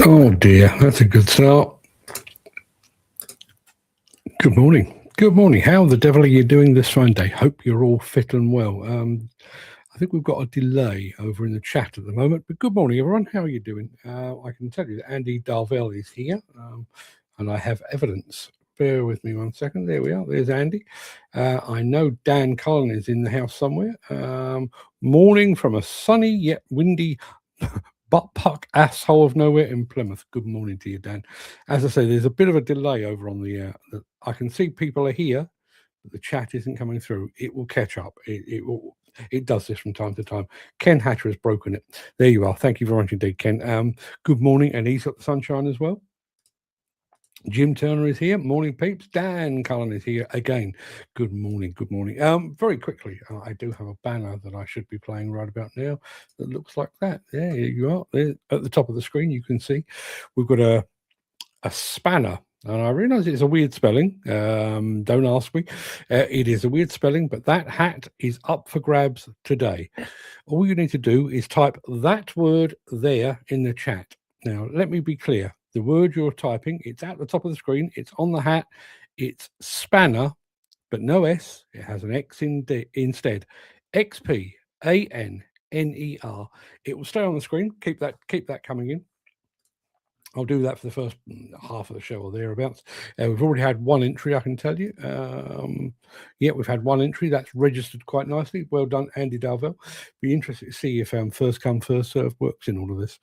Oh dear, that's a good start. Good morning. Good morning. How the devil are you doing this fine day? Hope you're all fit and well. I think we've got a delay over in the chat at the moment, but good morning, everyone. How are you doing? I can tell you that Andy Darvell is here, and I have evidence. Bear with me one second. There we are. There's Andy. I know Dan Cullen is in the house somewhere. Morning from a sunny yet windy butt-puck asshole of nowhere in Plymouth. Good morning to you, Dan. As I say, there's a bit of a delay over on the I can see people are here, but the chat isn't coming through. It will catch up. It does this from time to time. Ken Hatcher has broken it. There you are. Thank you very much indeed, Ken. Good morning, and he's got the sunshine as well. Jim Turner is here. Morning, peeps. Dan Cullen is here again. Good morning. Good morning. Very quickly, I do have a banner that I should be playing right about now that looks like that. There you are. There, at the top of the screen, you can see we've got a spanner. And I realise it's a weird spelling. Don't ask me. It is a weird spelling, but that hat is up for grabs today. All you need to do is type that word there in the chat. Now, let me be clear. The word you're typing, it's at the top of the screen. It's on the hat. It's spanner, but no S. It has an X instead. XPANNER. It will stay on the screen. Keep that coming in. I'll do that for the first half of the show or thereabouts. We've already had one entry, I can tell you. Yeah, we've had one entry. That's registered quite nicely. Well done, Andy Dalvell. Be interested to see if first come, first serve works in all of this.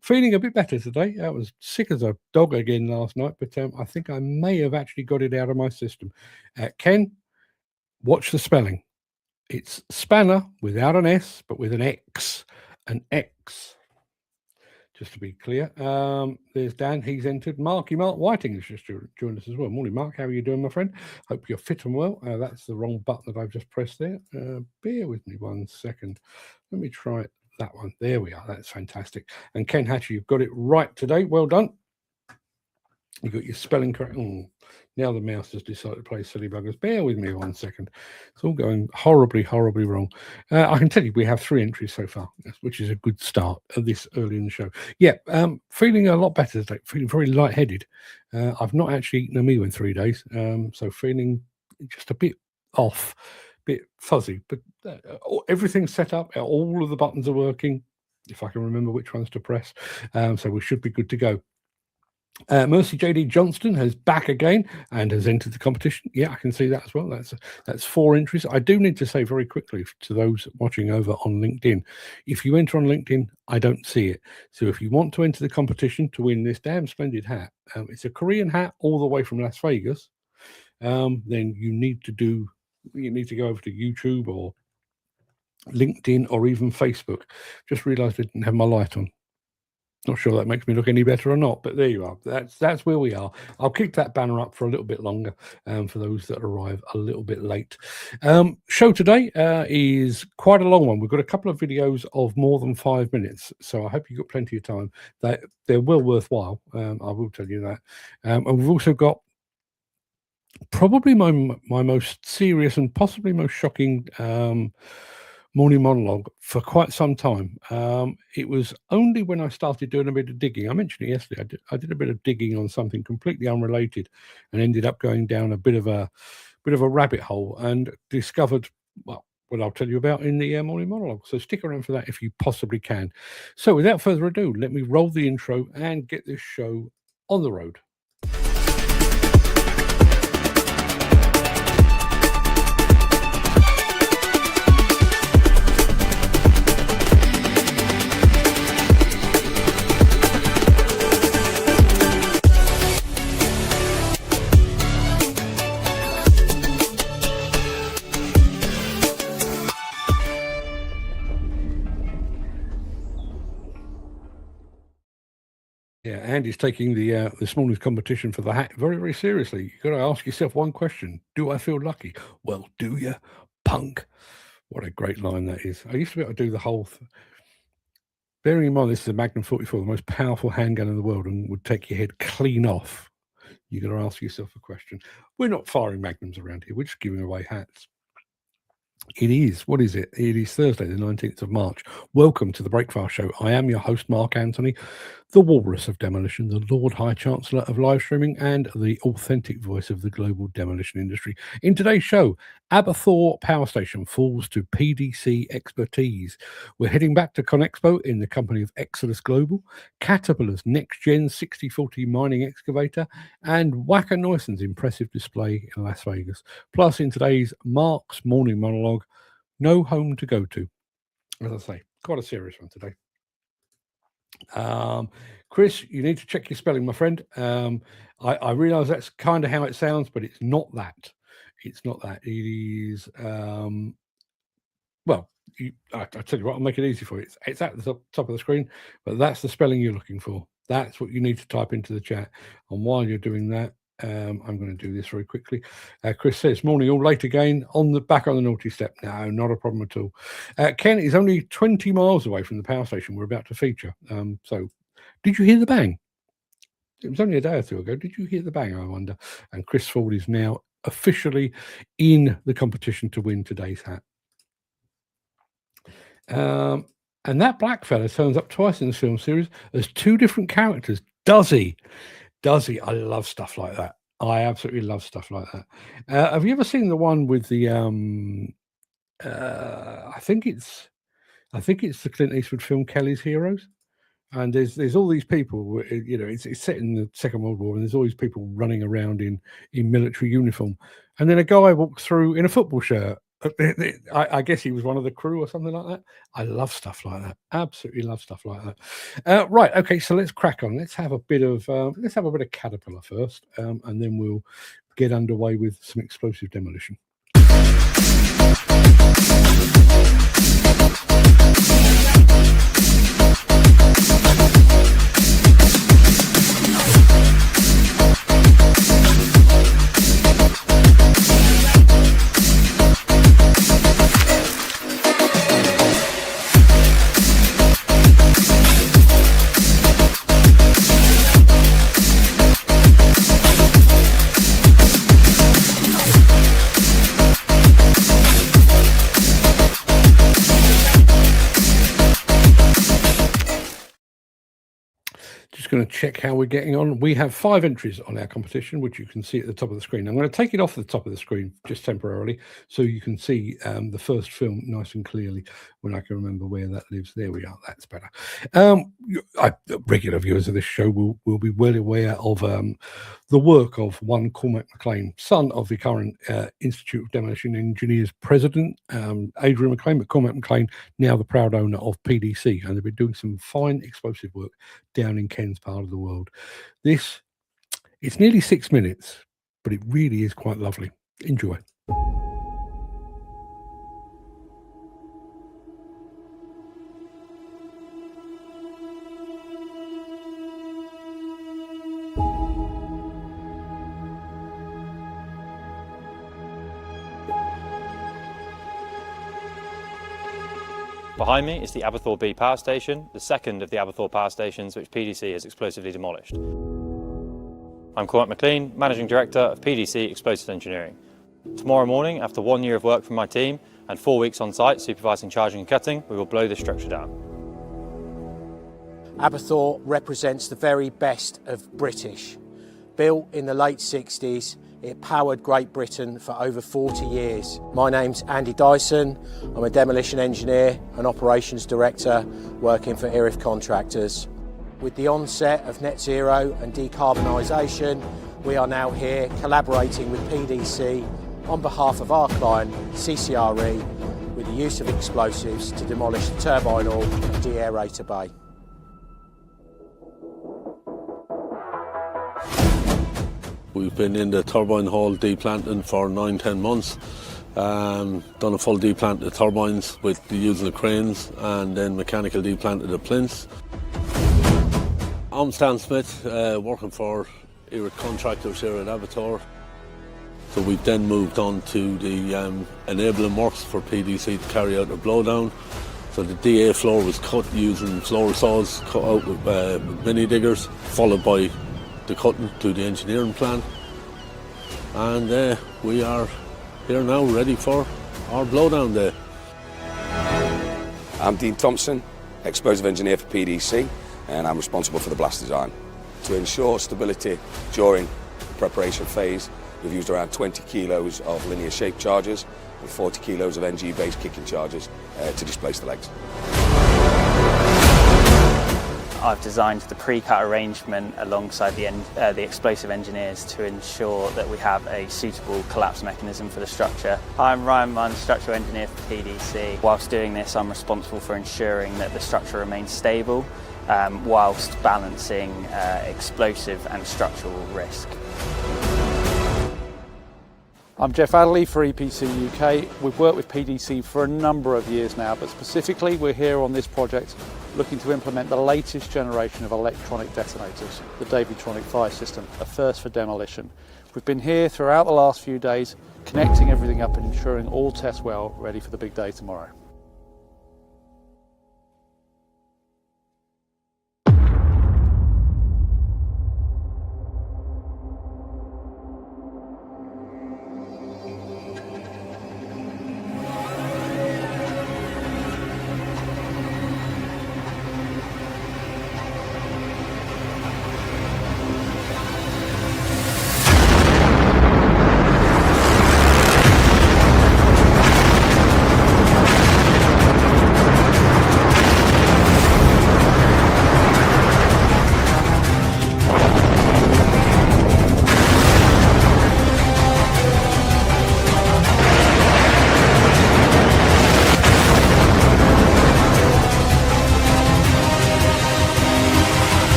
Feeling a bit better today. I was sick as a dog again last night, but I think I may have actually got it out of my system. Ken, watch the spelling. It's spanner without an S, but with an X. An X. Just to be clear, there's Dan. He's entered. Mark Whiting has just joined us as well. Morning, Mark. How are you doing, my friend? Hope you're fit and well. That's the wrong button that I've just pressed there. Bear with me one second. Let me try that one. There we are. That's fantastic. And Ken Hatcher, you've got it right today. Well done. You got your spelling correct. Now the mouse has decided to play silly buggers. Bear with me one second. It's all going horribly, horribly wrong. I can tell you we have 3 entries so far, which is a good start at this early in the show. Yeah, feeling a lot better today. Feeling very lightheaded. I've not actually eaten a meal in 3 days, so feeling just a bit off, a bit fuzzy. But everything's set up. All of the buttons are working, if I can remember which ones to press. So we should be good to go. Mercy JD Johnston has back again and has entered the competition. Yeah, I can see that as well. That's 4 entries. I do need to say very quickly to those watching over on LinkedIn, if you enter on LinkedIn, I don't see it. So if you want to enter the competition to win this damn splendid hat, it's a Korean hat all the way from Las Vegas. Then you need to go over to YouTube or LinkedIn or even Facebook. Just realised I didn't have my light on. Not sure that makes me look any better or not, but there you are. That's where we are. I'll keep that banner up for a little bit longer for those that arrive a little bit late. Show today is quite a long one. We've got a couple of videos of more than 5 minutes, so I hope you've got plenty of time. They're well worthwhile, I will tell you that. And we've also got probably my most serious and possibly most shocking morning monologue for quite some time. It was only when I started doing a bit of digging. I mentioned it yesterday. I did a bit of digging on something completely unrelated, and ended up going down a bit of a rabbit hole and discovered what I'll tell you about in the morning monologue. So stick around for that if you possibly can. So without further ado, let me roll the intro and get this show on the road. Yeah, Andy's taking the this morning's competition for the hat very, very seriously. You've got to ask yourself one question. Do I feel lucky? Well, do you, punk? What a great line that is. I used to be able to do the whole... Bearing in mind this is a Magnum 44, the most powerful handgun in the world, and would take your head clean off. You've got to ask yourself a question. We're not firing Magnums around here. We're just giving away hats. It is. What is it? It is Thursday, the 19th of March. Welcome to the Breakfast Show. I am your host, Mark Anthony, the Walrus of Demolition, the Lord High Chancellor of live streaming, and the authentic voice of the global demolition industry. In today's show, Aberthaw Power Station falls to PDC expertise. We're heading back to ConExpo in the company of Exodus Global, Caterpillar's next-gen 6040 mining excavator, and Wacker Neuson's impressive display in Las Vegas. Plus, in today's Mark's Morning Monologue, no home to go to. As I say, quite a serious one today. Chris, you need to check your spelling, my friend. I realise that's kind of how it sounds, but it's not that. It's not that. It is, well, I tell you what, I'll make it easy for you. It's at the top of the screen, but that's the spelling you're looking for. That's what you need to type into the chat. And while you're doing that, I'm going to do this very quickly. Chris says, morning, all late again, back on the naughty step. No, not a problem at all. Ken is only 20 miles away from the power station we're about to feature. So did you hear the bang? It was only a day or two ago. Did you hear the bang, I wonder? And Chris Ford is now officially in the competition to win today's hat. And that black fella turns up twice in the film series as two different characters. Does he? I love stuff like that. I absolutely love stuff like that. Have you ever seen the one with the I think it's the Clint Eastwood film Kelly's Heroes? And there's all these people, you know, it's set in the Second World War, and there's all these people running around in military uniform. And then a guy walks through in a football shirt. I guess he was one of the crew or something like that. I love stuff like that. Absolutely love stuff like that. Right, okay, so let's crack on. Let's have a bit of Caterpillar first, and then we'll get underway with some explosive demolition. Going to check how we're getting on. We have 5 entries on our competition, which you can see at the top of the screen. I'm going to take it off the top of the screen just temporarily so you can see the first film nice and clearly when I can remember where that lives. There we are. That's better. Regular viewers of this show will be well aware of the work of one Cormac McLean, son of the current Institute of Demolition Engineers president, Adrian McLean, but Cormac McLean, now the proud owner of PDC, and they've been doing some fine explosive work down in Ken's part of the world. It's nearly 6 minutes, but it really is quite lovely. Enjoy. Behind me is the Aberthaw B power station, the second of the Aberthaw power stations which PDC has explosively demolished. I'm Cormac McLean, Managing Director of PDC Explosives Engineering. Tomorrow morning, after 1 year of work from my team and 4 weeks on site supervising charging and cutting, we will blow this structure down. Aberthaw represents the very best of British. Built in the late 60s, it powered Great Britain for over 40 years. My name's Andy Dyson. I'm a demolition engineer and operations director working for Irif Contractors. With the onset of net zero and decarbonisation, we are now here collaborating with PDC on behalf of our client, CCRE, with the use of explosives to demolish the turbine hall and de-aerator bay. We've been in the turbine hall deplanting for 9-10 months. Done a full deplant of the turbines with the using of cranes, and then mechanical deplant of the plinths. I'm Stan Smith, working for Irif Contractors here at Aberthaw. So we've then moved on to the enabling works for PDC to carry out a blowdown. So the DA floor was cut using floor saws, cut out with mini diggers, followed by the cutting to the engineering plan, and we are here now ready for or blowdown day. I'm Dean Thompson, explosive engineer for PDC, and I'm responsible for the blast design. To ensure stability during the preparation phase, we've used around 20 kilos of linear shape charges and 40 kilos of NG-based kicking charges to displace the legs. I've designed the pre-cut arrangement alongside the explosive engineers to ensure that we have a suitable collapse mechanism for the structure. I'm Ryan Munn, structural engineer for PDC. Whilst doing this, I'm responsible for ensuring that the structure remains stable whilst balancing explosive and structural risk. I'm Jeff Adderley for EPC UK. We've worked with PDC for a number of years now, but specifically we're here on this project looking to implement the latest generation of electronic detonators, the Davitronic fire system, a first for demolition. We've been here throughout the last few days, connecting everything up and ensuring all tests well, ready for the big day tomorrow.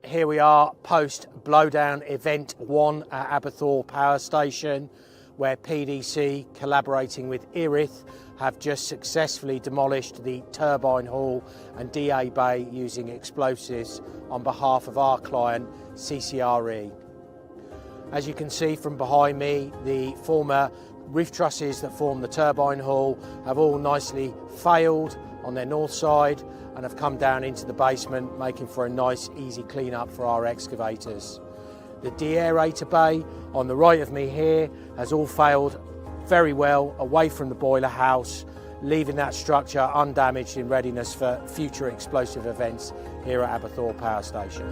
Here we are post blowdown event 1 at Aberthaw Power Station, where PDC collaborating with Erith have just successfully demolished the turbine hall and DA bay using explosives on behalf of our client CCRE. As you can see from behind me, the former roof trusses that form the turbine hall have all nicely failed on their north side and have come down into the basement, making for a nice easy clean up for our excavators. The deaerator bay on the right of me here has all failed very well away from the boiler house, leaving that structure undamaged in readiness for future explosive events here at Aberthaw Power Station.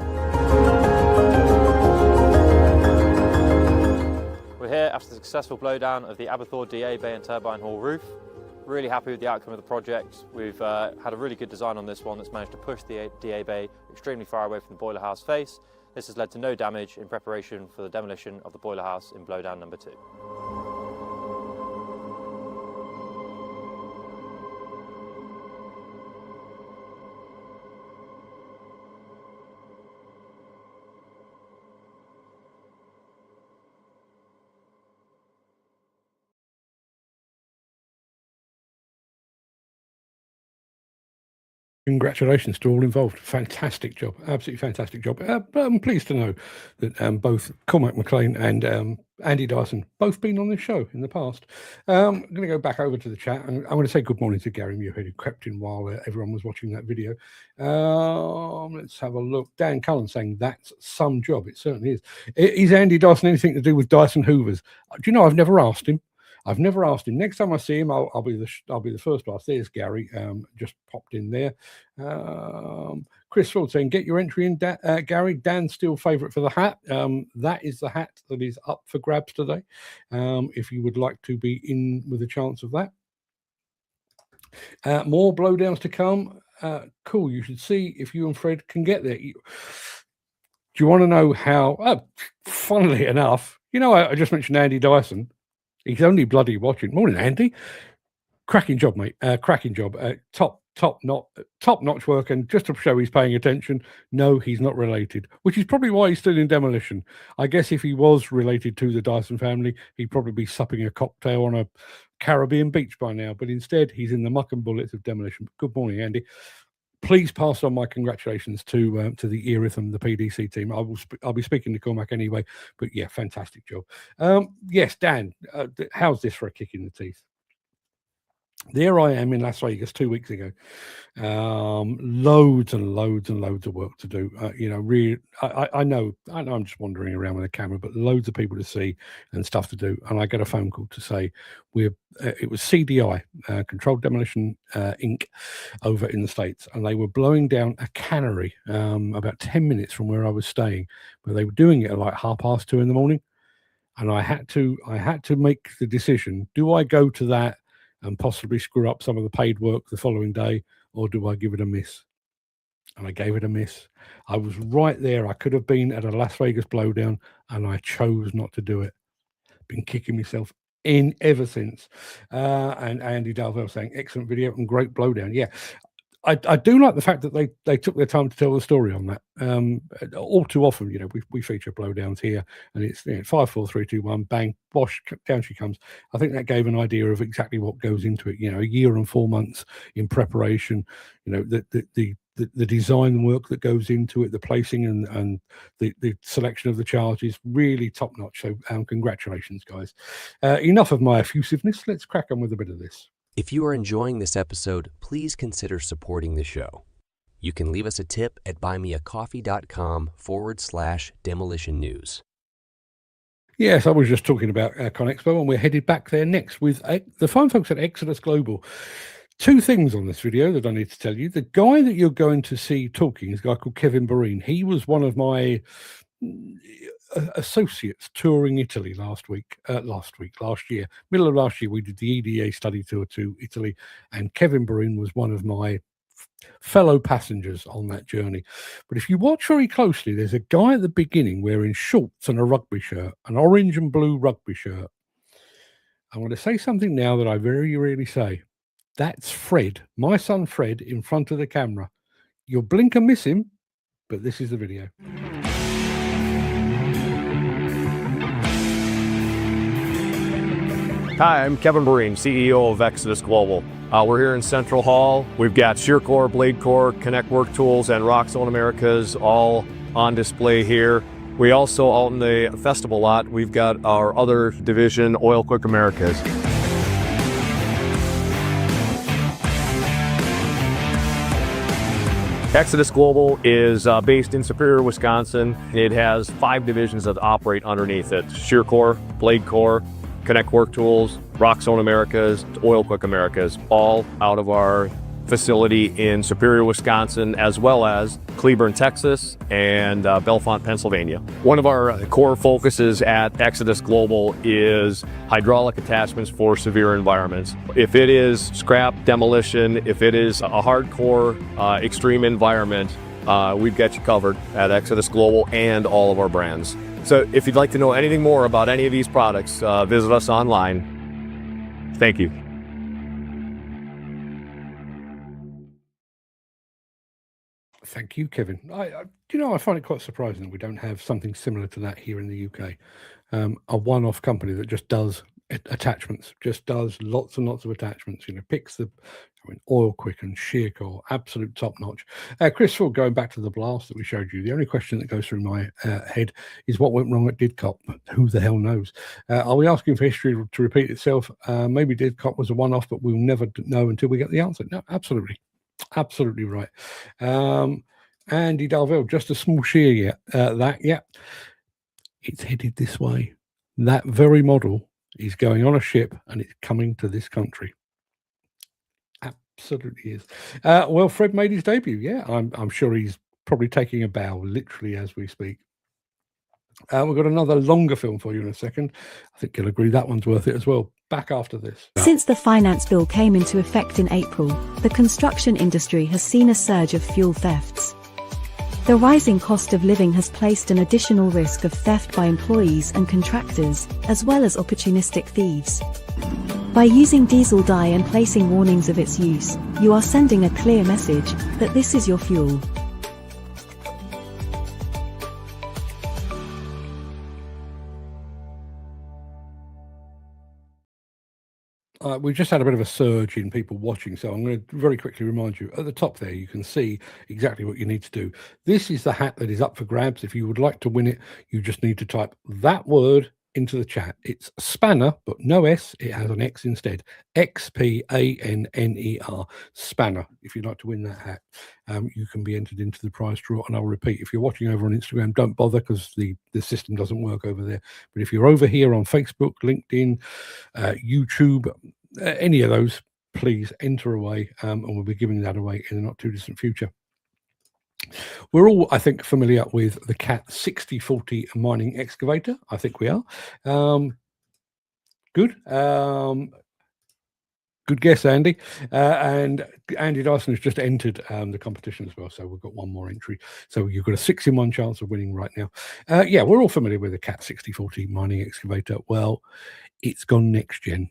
We're here after the successful blowdown of the Aberthaw DA bay and turbine hall roof. Really happy with the outcome of the project. We've had a really good design on this one that's managed to push the DA bay extremely far away from the boiler house face. This has led to no damage in preparation for the demolition of the boiler house in blowdown number 2. Congratulations to all involved. Fantastic job. Absolutely fantastic job. But I'm pleased to know that both Cormac McLean and Andy Dyson both been on this show in the past. I'm going to go back over to the chat and I'm going to say good morning to Gary Muirhead, who crept in while everyone was watching that video. Let's have a look. Dan Cullen saying that's some job. It certainly is. Is Andy Dyson anything to do with Dyson Hoovers? Do you know, I've never asked him. Next time I see him, I'll be the first to ask. There's Gary, just popped in there. Chris Ford saying, get your entry in, Gary. Dan's still favourite for the hat. That is the hat that is up for grabs today. If you would like to be in with a chance of that. More blowdowns to come. Cool. You should see if you and Fred can get there. Do you want to know how? Funnily enough, you know, I just mentioned Andy Dyson. He's only bloody watching. Morning, Andy. cracking job, mate. Cracking job. Top notch work. And just to show he's paying attention, no, he's not related, which is probably why he's still in Demolition. I guess if he was related to the Dyson family, he'd probably be supping a cocktail on a Caribbean beach by now. But instead, he's in the muck and bullets of Demolition. Good morning, Andy. Please pass on my congratulations to the Erith and the PDC team. I'll be speaking to Cormac anyway. But yeah, fantastic job. Yes, Dan, how's this for a kick in the teeth? There I am in Las Vegas 2 weeks ago. Loads and loads and loads of work to do. Really, I know I'm just wandering around with a camera, but loads of people to see and stuff to do. And I get a phone call to say it was CDI, Controlled Demolition Inc. over in the States, and they were blowing down a cannery about 10 minutes from where I was staying, but they were doing it at like 2:30 in the morning. And I had to make the decision: do I go to that and possibly screw up some of the paid work the following day, or do I give it a miss? And I gave it a miss. I was right there. I could have been at a Las Vegas blowdown, and I chose not to do it. Been kicking myself in ever since. And Andy Dalvell saying, excellent video and great blowdown. Yeah. I do like the fact that they took their time to tell the story on that. All too often, we feature blowdowns here, and it's 5, 4, 3, 2, 1, bang, bosh, down she comes. I think that gave an idea of exactly what goes into it. A year and 4 months in preparation. The design work that goes into it, the placing and the selection of the charges, really top notch. So congratulations, guys. Enough of my effusiveness. Let's crack on with a bit of this. If you are enjoying this episode, please consider supporting the show. You can leave us a tip at buymeacoffee.com/demolition news. Yes, I was just talking about ConExpo, and we're headed back there next with the fine folks at Exodus Global. 2 things on this video that I need to tell you. The guy that you're going to see talking is a guy called Kevin Boreen. He was one of my associates touring Italy last year. Middle of last year, we did the EDA study tour to Italy, and Kevin Boreen was one of my fellow passengers on that journey. But if you watch very closely, there's a guy at the beginning wearing shorts and a rugby shirt, an orange and blue rugby shirt. I'm going to say something now that I very rarely say. That's Fred, my son Fred, in front of the camera. You'll blink and miss him, but this is the video. Hi, I'm Kevin Boreen, CEO of Exodus Global. We're here in Central Hall. We've got shear core, blade core, Connect Work Tools, and Rock Zone Americas all on display here. We also, out in the festival lot, we've got our other division, Oil Quick Americas. Exodus Global is based in Superior, Wisconsin. It has 5 divisions that operate underneath it: shear core, blade core, Connect Work Tools, Rock Zone Americas, Oil Quick Americas, all out of our facility in Superior, Wisconsin, as well as Cleburne, Texas, and Bellefonte, Pennsylvania. One of our core focuses at Exodus Global is hydraulic attachments for severe environments. If it is scrap demolition, if it is a hardcore extreme environment, we've got you covered at Exodus Global and all of our brands. So if you'd like to know anything more about any of these products, visit us online. Thank you. Thank you, Kevin. I find it quite surprising that we don't have something similar to that here in the UK. A one-off company that just does attachments, just does lots and lots of attachments. Picks the Oil Quick and shear core, absolute top notch. Chris Ford, going back to the blast that we showed you, the only question that goes through my head is what went wrong at Didcot. Who the hell knows? Are we asking for history to repeat itself? Maybe Didcot was a one-off, but we'll never know until we get the answer. No, absolutely right. Andy Dalvell, just a small shear it's headed this way. That very model is going on a ship and it's coming to this country. Absolutely is. Well, Fred made his debut. Yeah, I'm sure he's probably taking a bow literally as we speak. We've got another longer film for you in a second. I think you'll agree that one's worth it as well. Back after this. Since the finance bill came into effect in April, the construction industry has seen a surge of fuel thefts. The rising cost of living has placed an additional risk of theft by employees and contractors, as well as opportunistic thieves. By using diesel dye and placing warnings of its use, you are sending a clear message that this is your fuel. We've just had a bit of a surge in people watching, so I'm going to very quickly remind you, at the top there, you can see exactly what you need to do. This is the hat that is up for grabs. If you would like to win it, you just need to type that word into the chat. It's Spanner, but no S, it has an X instead. XPANNER, Spanner. If you'd like to win that hat, you can be entered into the prize draw. And I'll repeat, if you're watching over on Instagram, don't bother, because the system doesn't work over there. But if you're over here on Facebook, LinkedIn, YouTube, any of those, please enter away, and we'll be giving that away in the not too distant future. We're all, I think, familiar with the CAT 6040 mining excavator. I think we are. Good. Good guess, Andy. And Andy Dyson has just entered the competition as well. So we've got one more entry. So you've got a 6 in 1 chance of winning right now. Yeah, we're all familiar with the CAT 6040 mining excavator. Well, it's gone next gen.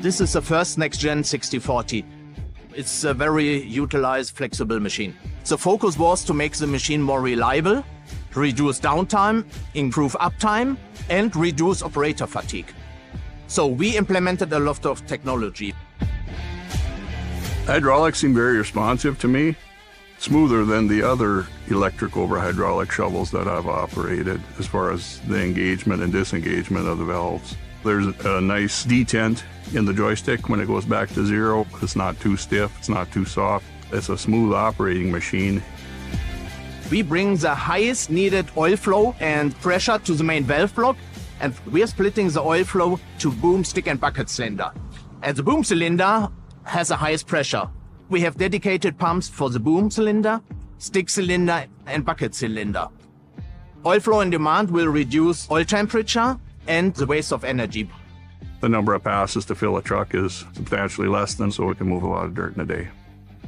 This is the first next-gen 6040. It's a very utilized, flexible machine. The focus was to make the machine more reliable, reduce downtime, improve uptime, and reduce operator fatigue. So we implemented a lot of technology. Hydraulics seem very responsive to me, smoother than the other electric over hydraulic shovels that I've operated as far as the engagement and disengagement of the valves. There's a nice detent in the joystick when it goes back to zero. It's not too stiff, it's not too soft. It's a smooth operating machine. We bring the highest needed oil flow and pressure to the main valve block, and we are splitting the oil flow to boom, stick, and bucket cylinder. And the boom cylinder has the highest pressure. We have dedicated pumps for the boom cylinder, stick cylinder, and bucket cylinder. Oil flow and demand will reduce oil temperature and the waste of energy. The number of passes to fill a truck is substantially less than, so we can move a lot of dirt in a day.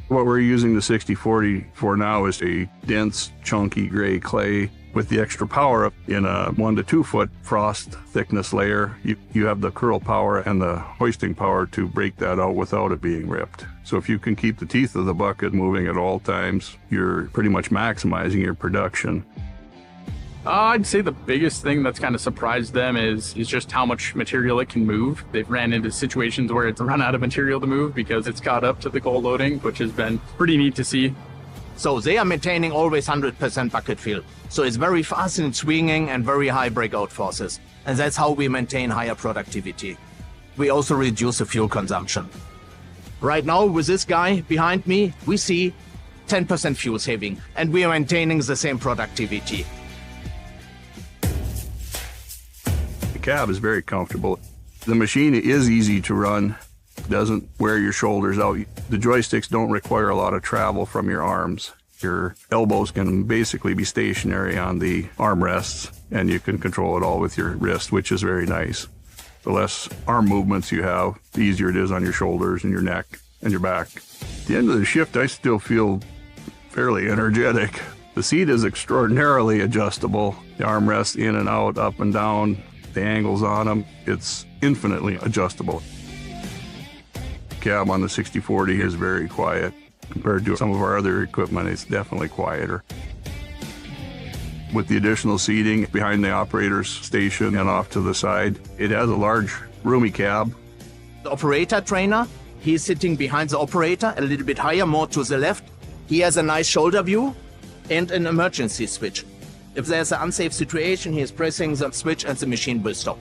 What we're using the 6040 for now is a dense, chunky gray clay with the extra power in a 1 to 2 foot frost thickness layer. You have the curl power and the hoisting power to break that out without it being ripped. So if you can keep the teeth of the bucket moving at all times, you're pretty much maximizing your production. I'd say the biggest thing that's kind of surprised them is just how much material it can move. They've ran into situations where it's run out of material to move because it's caught up to the coal loading, which has been pretty neat to see. So they are maintaining always 100% bucket fill. So it's very fast in swinging and very high breakout forces. And that's how we maintain higher productivity. We also reduce the fuel consumption. Right now with this guy behind me, we see 10% fuel saving, and we are maintaining the same productivity. Cab is very comfortable. The machine is easy to run, doesn't wear your shoulders out. The joysticks don't require a lot of travel from your arms. Your elbows can basically be stationary on the armrests, and you can control it all with your wrist, which is very nice. The less arm movements you have, the easier it is on your shoulders and your neck and your back. At the end of the shift, I still feel fairly energetic. The seat is extraordinarily adjustable. The armrests in and out, up and down, the angles on them, it's infinitely adjustable. Cab on the 6040 is very quiet. Compared to some of our other equipment, it's definitely quieter. With the additional seating behind the operator's station and off to the side, it has a large, roomy cab. The operator trainer, he's sitting behind the operator, a little bit higher, more to the left. He has a nice shoulder view and an emergency switch. If there's an unsafe situation, he is pressing the switch and the machine will stop.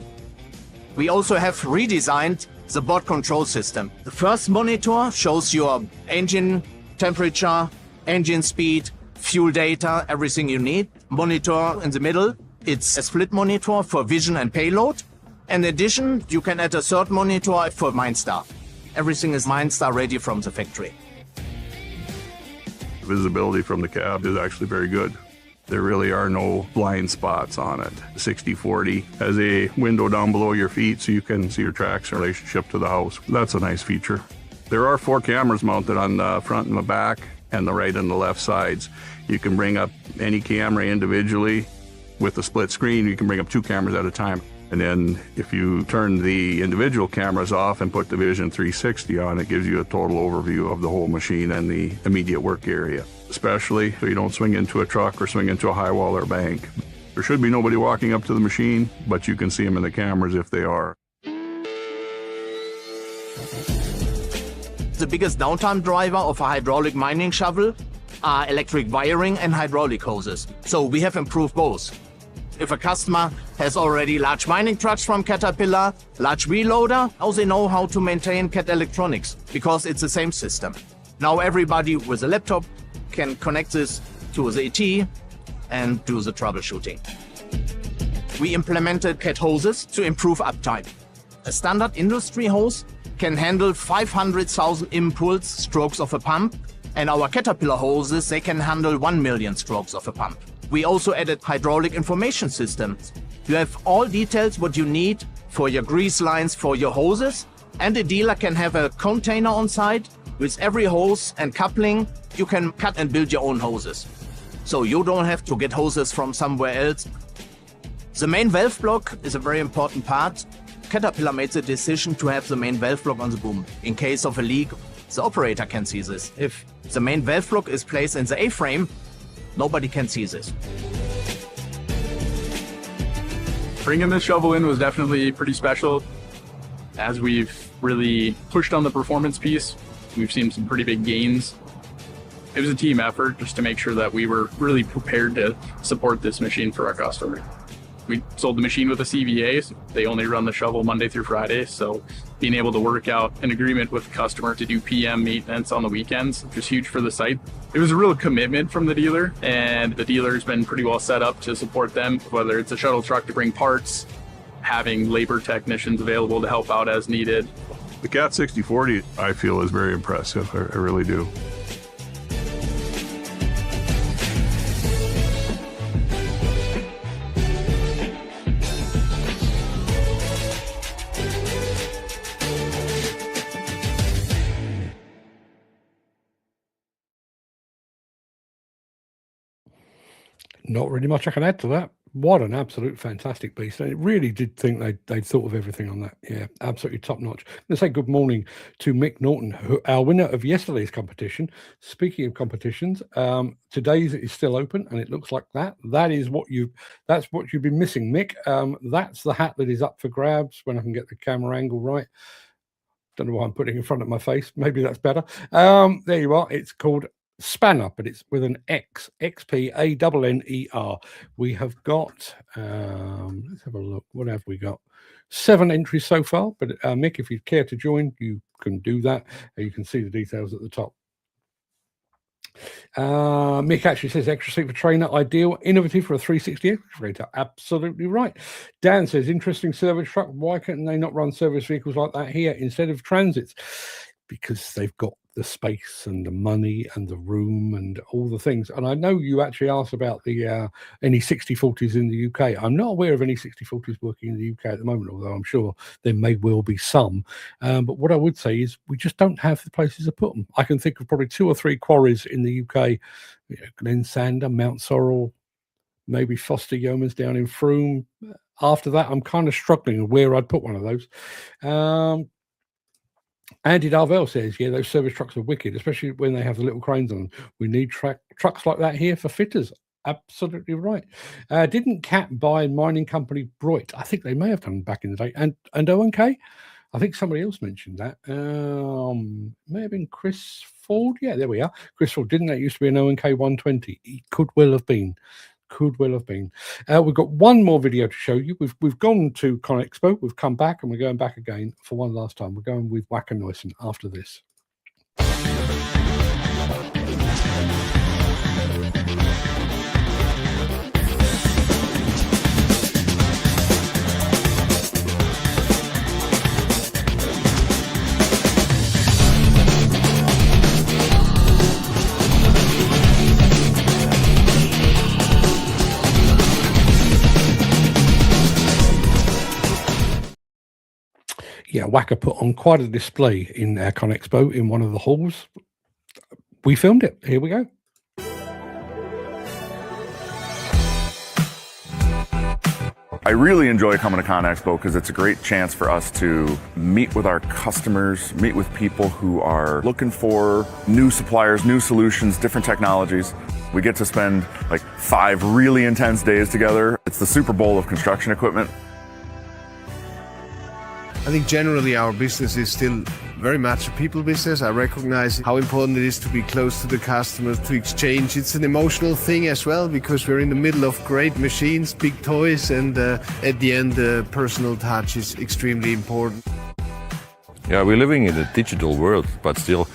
We also have redesigned the board control system. The first monitor shows your engine temperature, engine speed, fuel data, everything you need. Monitor in the middle, it's a split monitor for vision and payload. In addition, you can add a third monitor for MineStar. Everything is MineStar ready from the factory. Visibility from the cab is actually very good. There really are no blind spots on it. 6040 has a window down below your feet so you can see your tracks in relationship to the house. That's a nice feature. There are 4 cameras mounted on the front and the back and the right and the left sides. You can bring up any camera individually. With the split screen, you can bring up 2 cameras at a time. And then if you turn the individual cameras off and put the Vision 360 on, it gives you a total overview of the whole machine and the immediate work area, especially so you don't swing into a truck or swing into a high wall or bank. There should be nobody walking up to the machine, but you can see them in the cameras if they are. The biggest downtime driver of a hydraulic mining shovel are electric wiring and hydraulic hoses. So we have improved both. If a customer has already large mining trucks from Caterpillar, large wheel loader, now they know how to maintain Cat electronics because it's the same system. Now everybody with a laptop can connect this to the ET and do the troubleshooting. We implemented Cat hoses to improve uptime. A standard industry hose can handle 500,000 impulse strokes of a pump, and our Caterpillar hoses, they can handle 1 million strokes of a pump. We also added hydraulic information systems. You have all details what you need for your grease lines for your hoses, and the dealer can have a container on site with every hose and coupling. You can cut and build your own hoses. So you don't have to get hoses from somewhere else. The main valve block is a very important part. Caterpillar made the decision to have the main valve block on the boom. In case of a leak, the operator can see this. If the main valve block is placed in the A-frame, nobody can see this. Bringing this shovel in was definitely pretty special. As we've really pushed on the performance piece, we've seen some pretty big gains. It was a team effort just to make sure that we were really prepared to support this machine for our customer. We sold the machine with a CVA. So they only run the shovel Monday through Friday, so being able to work out an agreement with the customer to do PM maintenance on the weekends was huge for the site. It was a real commitment from the dealer, and the dealer's been pretty well set up to support them, whether it's a shuttle truck to bring parts, having labor technicians available to help out as needed. The Cat 6040, I feel, is very impressive. I really do. Not really much I can add to that. What an absolute fantastic beast. And it really did think they'd thought of everything on that. Yeah, absolutely top notch. Let's say good morning to Mick Norton, our winner of yesterday's competition. Speaking of competitions, today's is still open, and it looks like that's what you've been missing, Mick. That's the hat that is up for grabs when I can get the camera angle right. Don't know why I'm putting it in front of my face. Maybe that's better. There you are. It's called Spanner, but it's with an X, XPANNER. We have got, let's have a look. What have we got? 7 entries so far, but Mick, if you care to join, you can do that. You can see the details at the top. Mick actually says extra seat for trainer, ideal, innovative for a 360 excavator. Absolutely right. Dan says interesting service truck. Why can't they not run service vehicles like that here instead of transits? Because they've got the space and the money and the room and all the things. And I know you actually asked about the any 6040s in the UK. I'm not aware of any 6040s working in the UK at the moment, although I'm sure there may well be some. But what I would say is we just don't have the places to put them. I can think of probably 2 or 3 quarries in the UK, Glen Sander, Mount Sorrel, maybe Foster Yeomans down in Frome. After that, I'm kind of struggling where I'd put one of those. Andy Darvell says, yeah, those service trucks are wicked, especially when they have the little cranes on them. We need trucks like that here for fitters. Absolutely right. Didn't Cat buy mining company Broit? I think they may have done back in the day. And ONK? I think somebody else mentioned that. May have been Chris Ford. Yeah, there we are. Chris Ford. Didn't that used to be an ONK 120? He could well have been. Could well have been. We've got one more video to show you. We've gone to ConExpo. We've come back, and we're going back again for one last time. We're going with Wacker Neuson after this. Yeah, Wacker put on quite a display in ConExpo in one of the halls. We filmed it. Here we go. I really enjoy coming to ConExpo because it's a great chance for us to meet with our customers, meet with people who are looking for new suppliers, new solutions, different technologies. We get to spend like 5 really intense days together. It's the Super Bowl of construction equipment. I think generally our business is still very much a people business. I recognize how important it is to be close to the customers, to exchange. It's an emotional thing as well because we're in the middle of great machines, big toys, and at the end the personal touch is extremely important. Yeah, we're living in a digital world, but still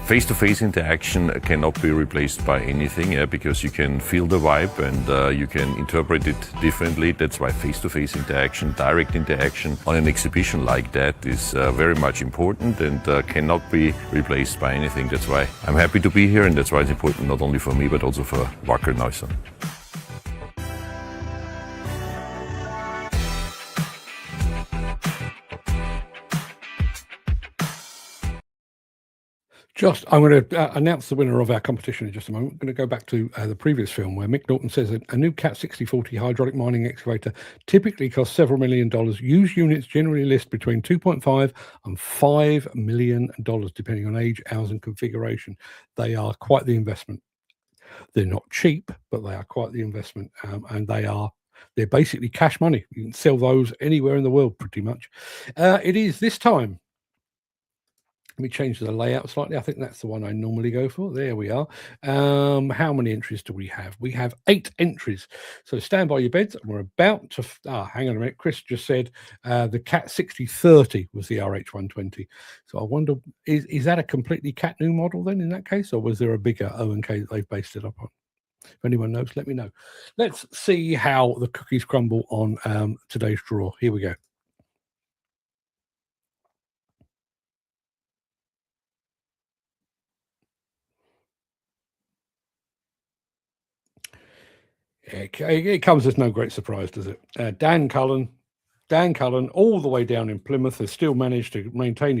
face-to-face interaction cannot be replaced by anything, because you can feel the vibe and you can interpret it differently. That's why face-to-face interaction, direct interaction on an exhibition like that is very much important and cannot be replaced by anything. That's why I'm happy to be here, and that's why it's important not only for me but also for Wacker Neuson. I'm going to announce the winner of our competition in just a moment. I'm going to go back to the previous film where Mick Norton says a new Cat 6040 hydraulic mining excavator typically costs several $1 million. Used units generally list between $2.5 and $5 million, depending on age, hours, and configuration. They are quite the investment. They're not cheap, but they are quite the investment, and they're basically cash money. You can sell those anywhere in the world, pretty much. It is this time. Let me change the layout slightly. I think that's the one I normally go for. There we are. How many entries do we have? We have 8 entries. So stand by your beds. We're about to... hang on a minute. Chris just said the Cat 6030 was the RH120. So I wonder, is that a completely Cat new model then in that case? Or was there a bigger O&K that they've based it up on? If anyone knows, let me know. Let's see how the cookies crumble on today's draw. Here we go. It comes as no great surprise, does it? Dan Cullen, all the way down in Plymouth, has still managed to maintain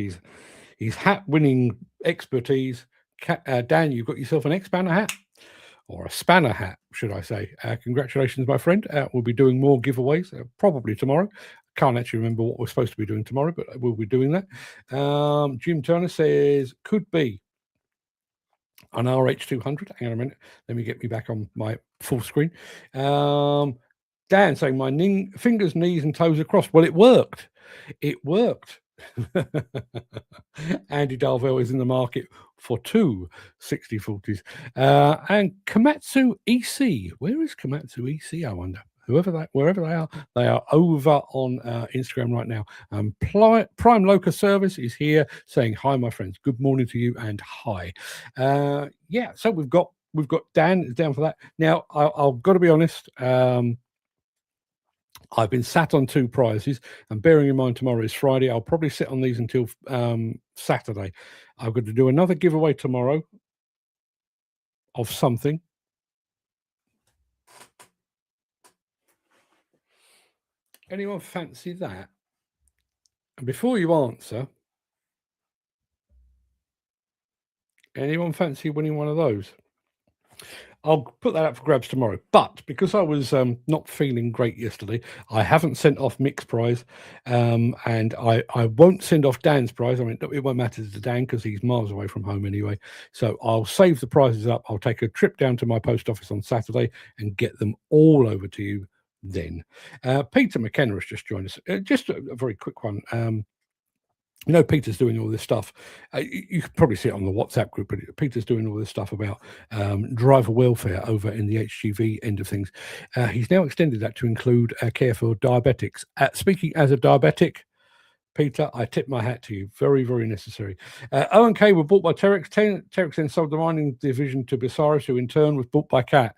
his hat-winning expertise. Dan, you've got yourself an X-Spanner hat, or a spanner hat, should I say. Congratulations, my friend. We'll be doing more giveaways, probably tomorrow. Can't actually remember what we're supposed to be doing tomorrow, but we'll be doing that. Jim Turner says, could be an RH200. Hang on a minute. Let me get me back on my full screen. Dan saying my fingers, knees, and toes are crossed. Well, it worked. It worked. Andy Darvell is in the market for 2 6040s. And Komatsu EC. Where is Komatsu EC, I wonder? Wherever they are over on Instagram right now. Prime Loca Service is here saying hi, my friends. Good morning to you and hi. Yeah, so we've got Dan down for that. Now I've got to be honest. I've been sat on 2 prizes, and bearing in mind tomorrow is Friday, I'll probably sit on these until Saturday. I've got to do another giveaway tomorrow of something. Anyone fancy that? And before you answer, anyone fancy winning one of those? I'll put that up for grabs tomorrow. But because I was not feeling great yesterday, I haven't sent off Mick's prize, and I won't send off Dan's prize. I mean, it won't matter to Dan because he's miles away from home anyway. So I'll save the prizes up. I'll take a trip down to my post office on Saturday and get them all over to you then. Peter McKenna has just joined us. Just a very quick one. You know, Peter's doing all this stuff. You can probably see it on the WhatsApp group, but Peter's doing all this stuff about driver welfare over in the HGV end of things. He's now extended that to include care for diabetics. Speaking as a diabetic, Peter, I tip my hat to you. Very, very necessary. O&K were bought by Terex. Terex then sold the mining division to Busaris, who in turn was bought by Cat.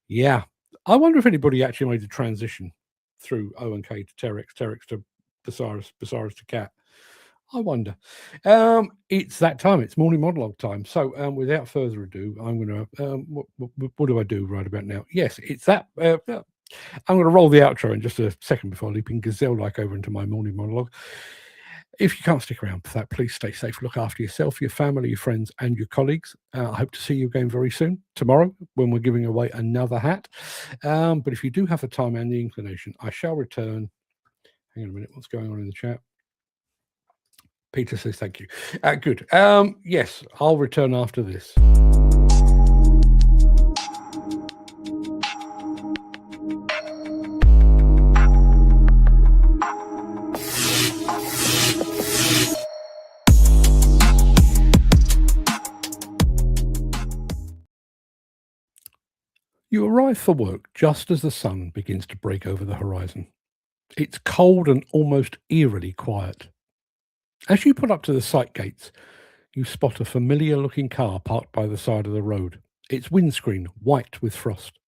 Yeah. I wonder if anybody actually made the transition through O&K to Terex, Terex to Busaris, Busaris to Cat. I wonder. It's that time. It's morning monologue time. So without further ado, I'm going to... what do I do right about now? Yes, it's that... I'm going to roll the outro in just a second before leaping gazelle-like over into my morning monologue. If you can't stick around for that, please stay safe. Look after yourself, your family, your friends, and your colleagues. I hope to see you again very soon, tomorrow, when we're giving away another hat. But if you do have the time and the inclination, I shall return. Hang on a minute, what's going on in the chat? Peter says thank you. Good. Yes, I'll return after this. You arrive for work just as the sun begins to break over the horizon. It's cold and almost eerily quiet. As you pull up to the site gates, you spot a familiar-looking car parked by the side of the road, its windscreen white with frost.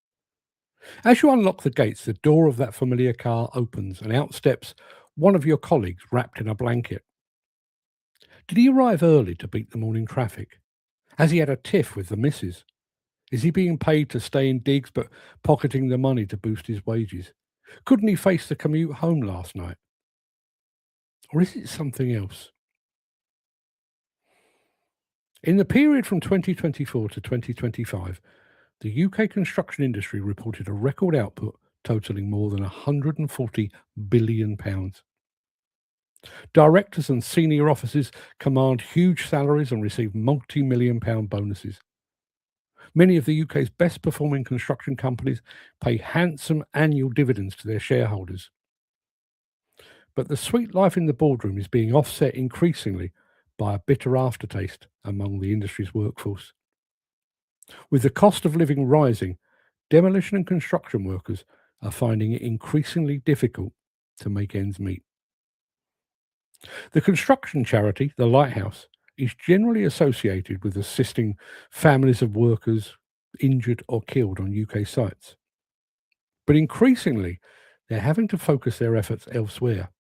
As you unlock the gates, the door of that familiar car opens and out steps one of your colleagues wrapped in a blanket. Did he arrive early to beat the morning traffic? Has he had a tiff with the missus? Is he being paid to stay in digs but pocketing the money to boost his wages? Couldn't he face the commute home last night? Or is it something else? In the period from 2024 to 2025, the UK construction industry reported a record output totalling more than £140 billion. Directors and senior officers command huge salaries and receive multi-million-pound bonuses. Many of the UK's best performing construction companies pay handsome annual dividends to their shareholders. But the sweet life in the boardroom is being offset increasingly by a bitter aftertaste among the industry's workforce. With the cost of living rising, demolition and construction workers are finding it increasingly difficult to make ends meet. The construction charity, the Lighthouse, is generally associated with assisting families of workers injured or killed on UK sites. But increasingly, they're having to focus their efforts elsewhere.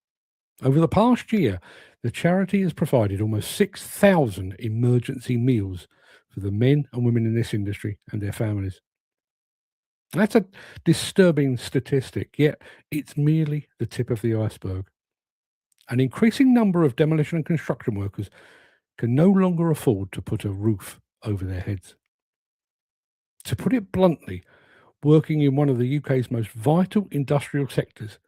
Over the past year, the charity has provided almost 6,000 emergency meals for the men and women in this industry and their families. That's a disturbing statistic, yet it's merely the tip of the iceberg. An increasing number of demolition and construction workers can no longer afford to put a roof over their heads. To put it bluntly, working in one of the UK's most vital industrial sectors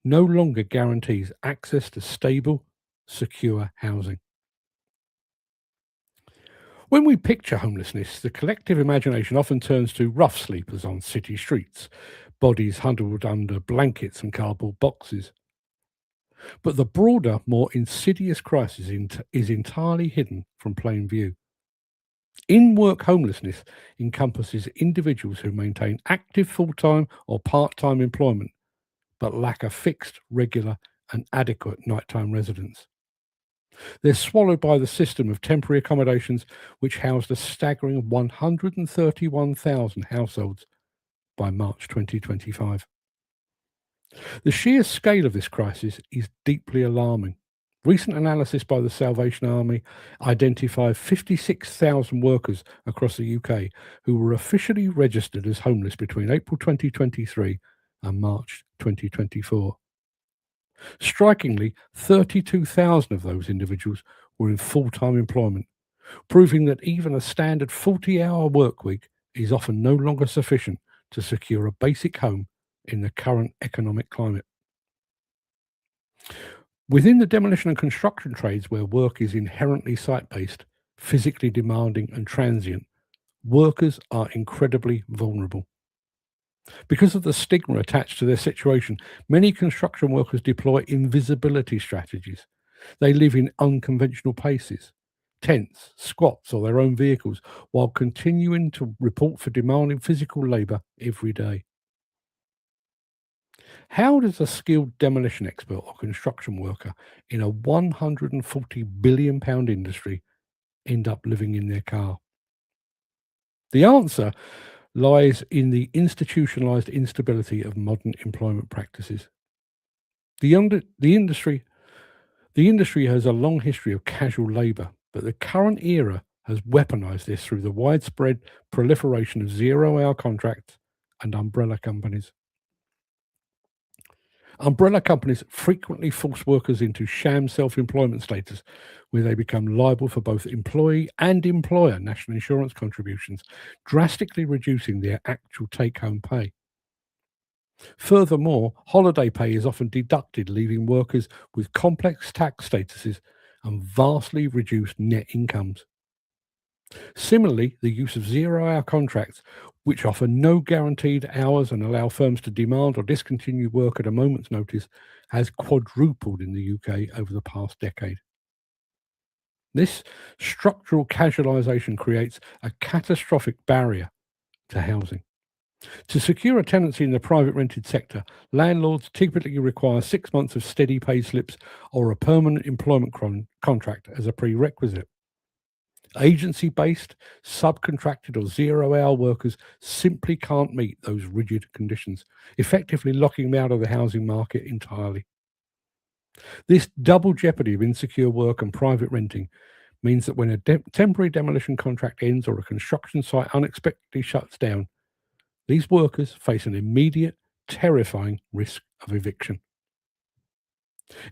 no longer guarantees access to stable, secure housing. When we picture homelessness, the collective imagination often turns to rough sleepers on city streets, bodies huddled under blankets and cardboard boxes. But the broader, more insidious crisis is entirely hidden from plain view. In-work homelessness encompasses individuals who maintain active full-time or part-time employment, but lack a fixed, regular and adequate nighttime residence. They're swallowed by the system of temporary accommodations, which housed a staggering 131,000 households by March 2025. The sheer scale of this crisis is deeply alarming. Recent analysis by the Salvation Army identified 56,000 workers across the UK who were officially registered as homeless between April 2023 and March 2024. Strikingly, 32,000 of those individuals were in full-time employment, proving that even a standard 40-hour work week is often no longer sufficient to secure a basic home in the current economic climate. Within the demolition and construction trades, where work is inherently site-based, physically demanding and transient, workers are incredibly vulnerable. Because of the stigma attached to their situation, many construction workers deploy invisibility strategies. They live in unconventional places, tents, squats, or their own vehicles, while continuing to report for demanding physical labour every day. How does a skilled demolition expert or construction worker in a £140 billion industry end up living in their car? The answer lies in the institutionalized instability of modern employment practices. The industry has a long history of casual labour, but the current era has weaponized this through the widespread proliferation of zero-hour contracts and umbrella companies. Umbrella companies frequently force workers into sham self-employment status, where they become liable for both employee and employer national insurance contributions, drastically reducing their actual take-home pay. Furthermore, holiday pay is often deducted, leaving workers with complex tax statuses and vastly reduced net incomes. Similarly, the use of zero-hour contracts, which offer no guaranteed hours and allow firms to demand or discontinue work at a moment's notice, has quadrupled in the UK over the past decade. This structural casualisation creates a catastrophic barrier to housing. To secure a tenancy in the private rented sector, landlords typically require 6 months of steady pay slips or a permanent employment contract as a prerequisite. Agency-based, subcontracted or zero-hour workers simply can't meet those rigid conditions, effectively locking them out of the housing market entirely. This double jeopardy of insecure work and private renting means that when a temporary demolition contract ends or a construction site unexpectedly shuts down, these workers face an immediate, terrifying risk of eviction.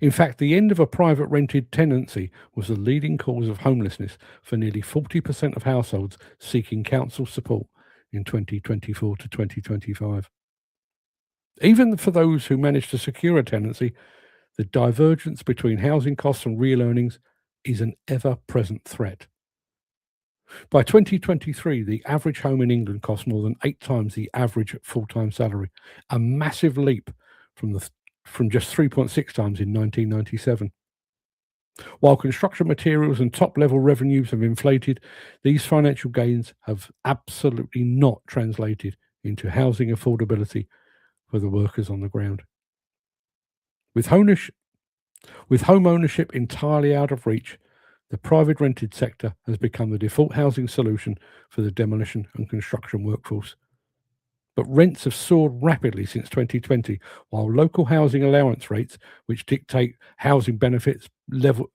In fact, the end of a private rented tenancy was the leading cause of homelessness for nearly 40% of households seeking council support in 2024 to 2025. Even for those who managed to secure a tenancy, the divergence between housing costs and real earnings is an ever-present threat. By 2023, the average home in England cost more than 8 times the average full-time salary, a massive leap from just 3.6 times in 1997. While construction materials and top-level revenues have inflated, these financial gains have absolutely not translated into housing affordability for the workers on the ground. With home ownership entirely out of reach, the private rented sector has become the default housing solution for the demolition and construction workforce. But rents have soared rapidly since 2020, while local housing allowance rates, which dictate housing benefit levels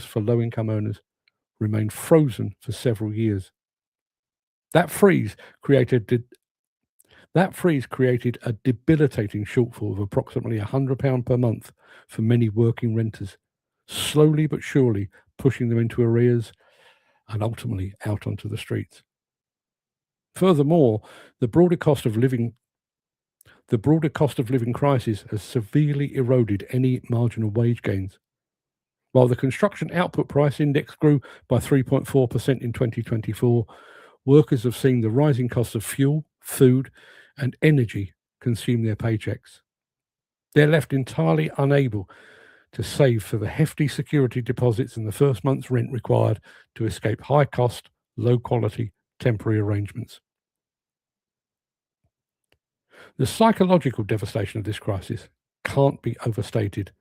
for low-income earners, remain frozen for several years. That freeze created a debilitating shortfall of approximately £100 per month for many working renters, slowly but surely pushing them into arrears and ultimately out onto the streets. Furthermore, the broader cost of living crisis has severely eroded any marginal wage gains. While the construction output price index grew by 3.4% in 2024, workers have seen the rising costs of fuel, food, and energy consume their paychecks. They're left entirely unable to save for the hefty security deposits and the first month's rent required to escape high-cost, low-quality temporary arrangements. The psychological devastation of this crisis can't be overstated.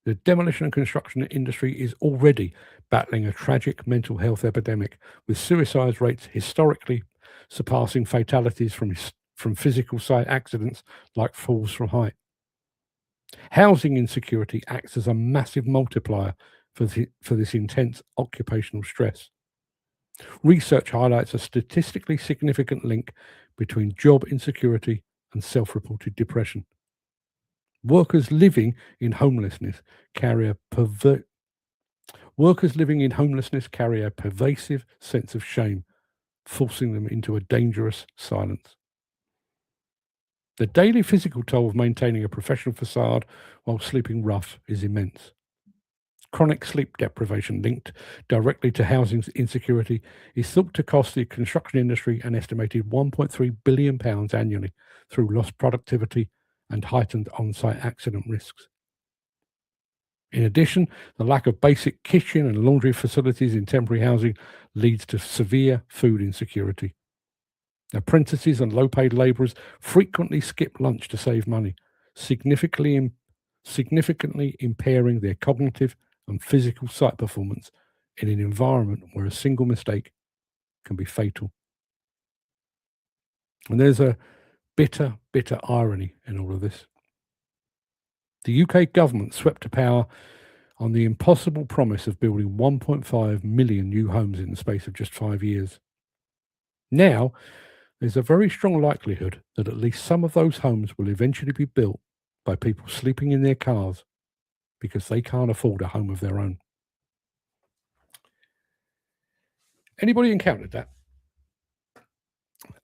The demolition and construction industry is already battling a tragic mental health epidemic, with suicide rates historically surpassing fatalities from physical site accidents like falls from height. Housing insecurity acts as a massive multiplier for this intense occupational stress. Research highlights a statistically significant link between job insecurity and self-reported depression. Workers living in homelessness carry a pervasive sense of shame, forcing them into a dangerous silence. The daily physical toll of maintaining a professional facade while sleeping rough is immense. Chronic sleep deprivation linked directly to housing insecurity is thought to cost the construction industry an estimated £1.3 billion annually through lost productivity and heightened on-site accident risks. In addition, the lack of basic kitchen and laundry facilities in temporary housing leads to severe food insecurity. Apprentices and low-paid labourers frequently skip lunch to save money, significantly impairing their cognitive and physical site performance in an environment where a single mistake can be fatal. And there's a bitter, bitter irony in all of this. The UK government swept to power on the impossible promise of building 1.5 million new homes in the space of just 5 years. Now, there's a very strong likelihood that at least some of those homes will eventually be built by people sleeping in their cars because they can't afford a home of their own. Anybody encountered that?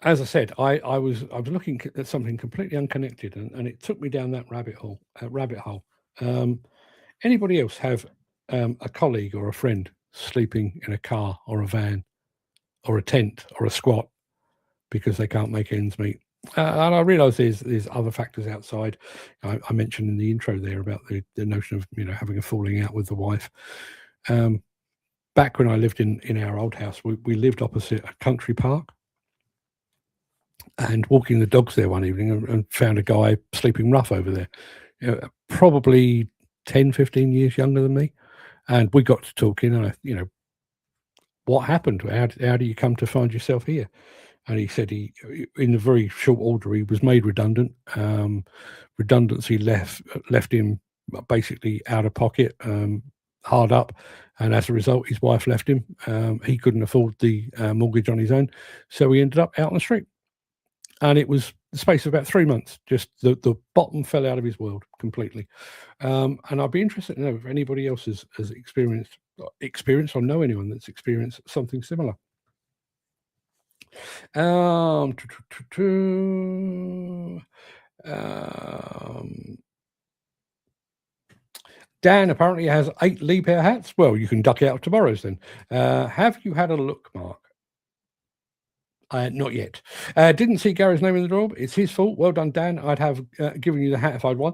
As I said, I was looking at something completely unconnected, and it took me down that rabbit hole. Anybody else have a colleague or a friend sleeping in a car or a van or a tent or a squat because they can't make ends meet? And I realise there's other factors outside. I mentioned in the intro there about the notion of having a falling out with the wife. Back when I lived in our old house, we lived opposite a country park, and walking the dogs there one evening and found a guy sleeping rough over there, probably 10, 15 years younger than me. And we got to talking, and what happened? How do you come to find yourself here? And he said in a very short order, he was made redundant. Redundancy left him basically out of pocket, hard up. And as a result, his wife left him. He couldn't afford the mortgage on his own. So he ended up out on the street. And it was the space of about 3 months, just the bottom fell out of his world completely. And I'd be interested to know if anybody else has experienced or know anyone that's experienced something similar. Dan apparently has 8 Lee pair hats. Well, you can duck out of tomorrow's then. Have you had a look, Mark? Not yet. Didn't see Gary's name in the draw. It's his fault. Well done, Dan. I'd have given you the hat if I'd won.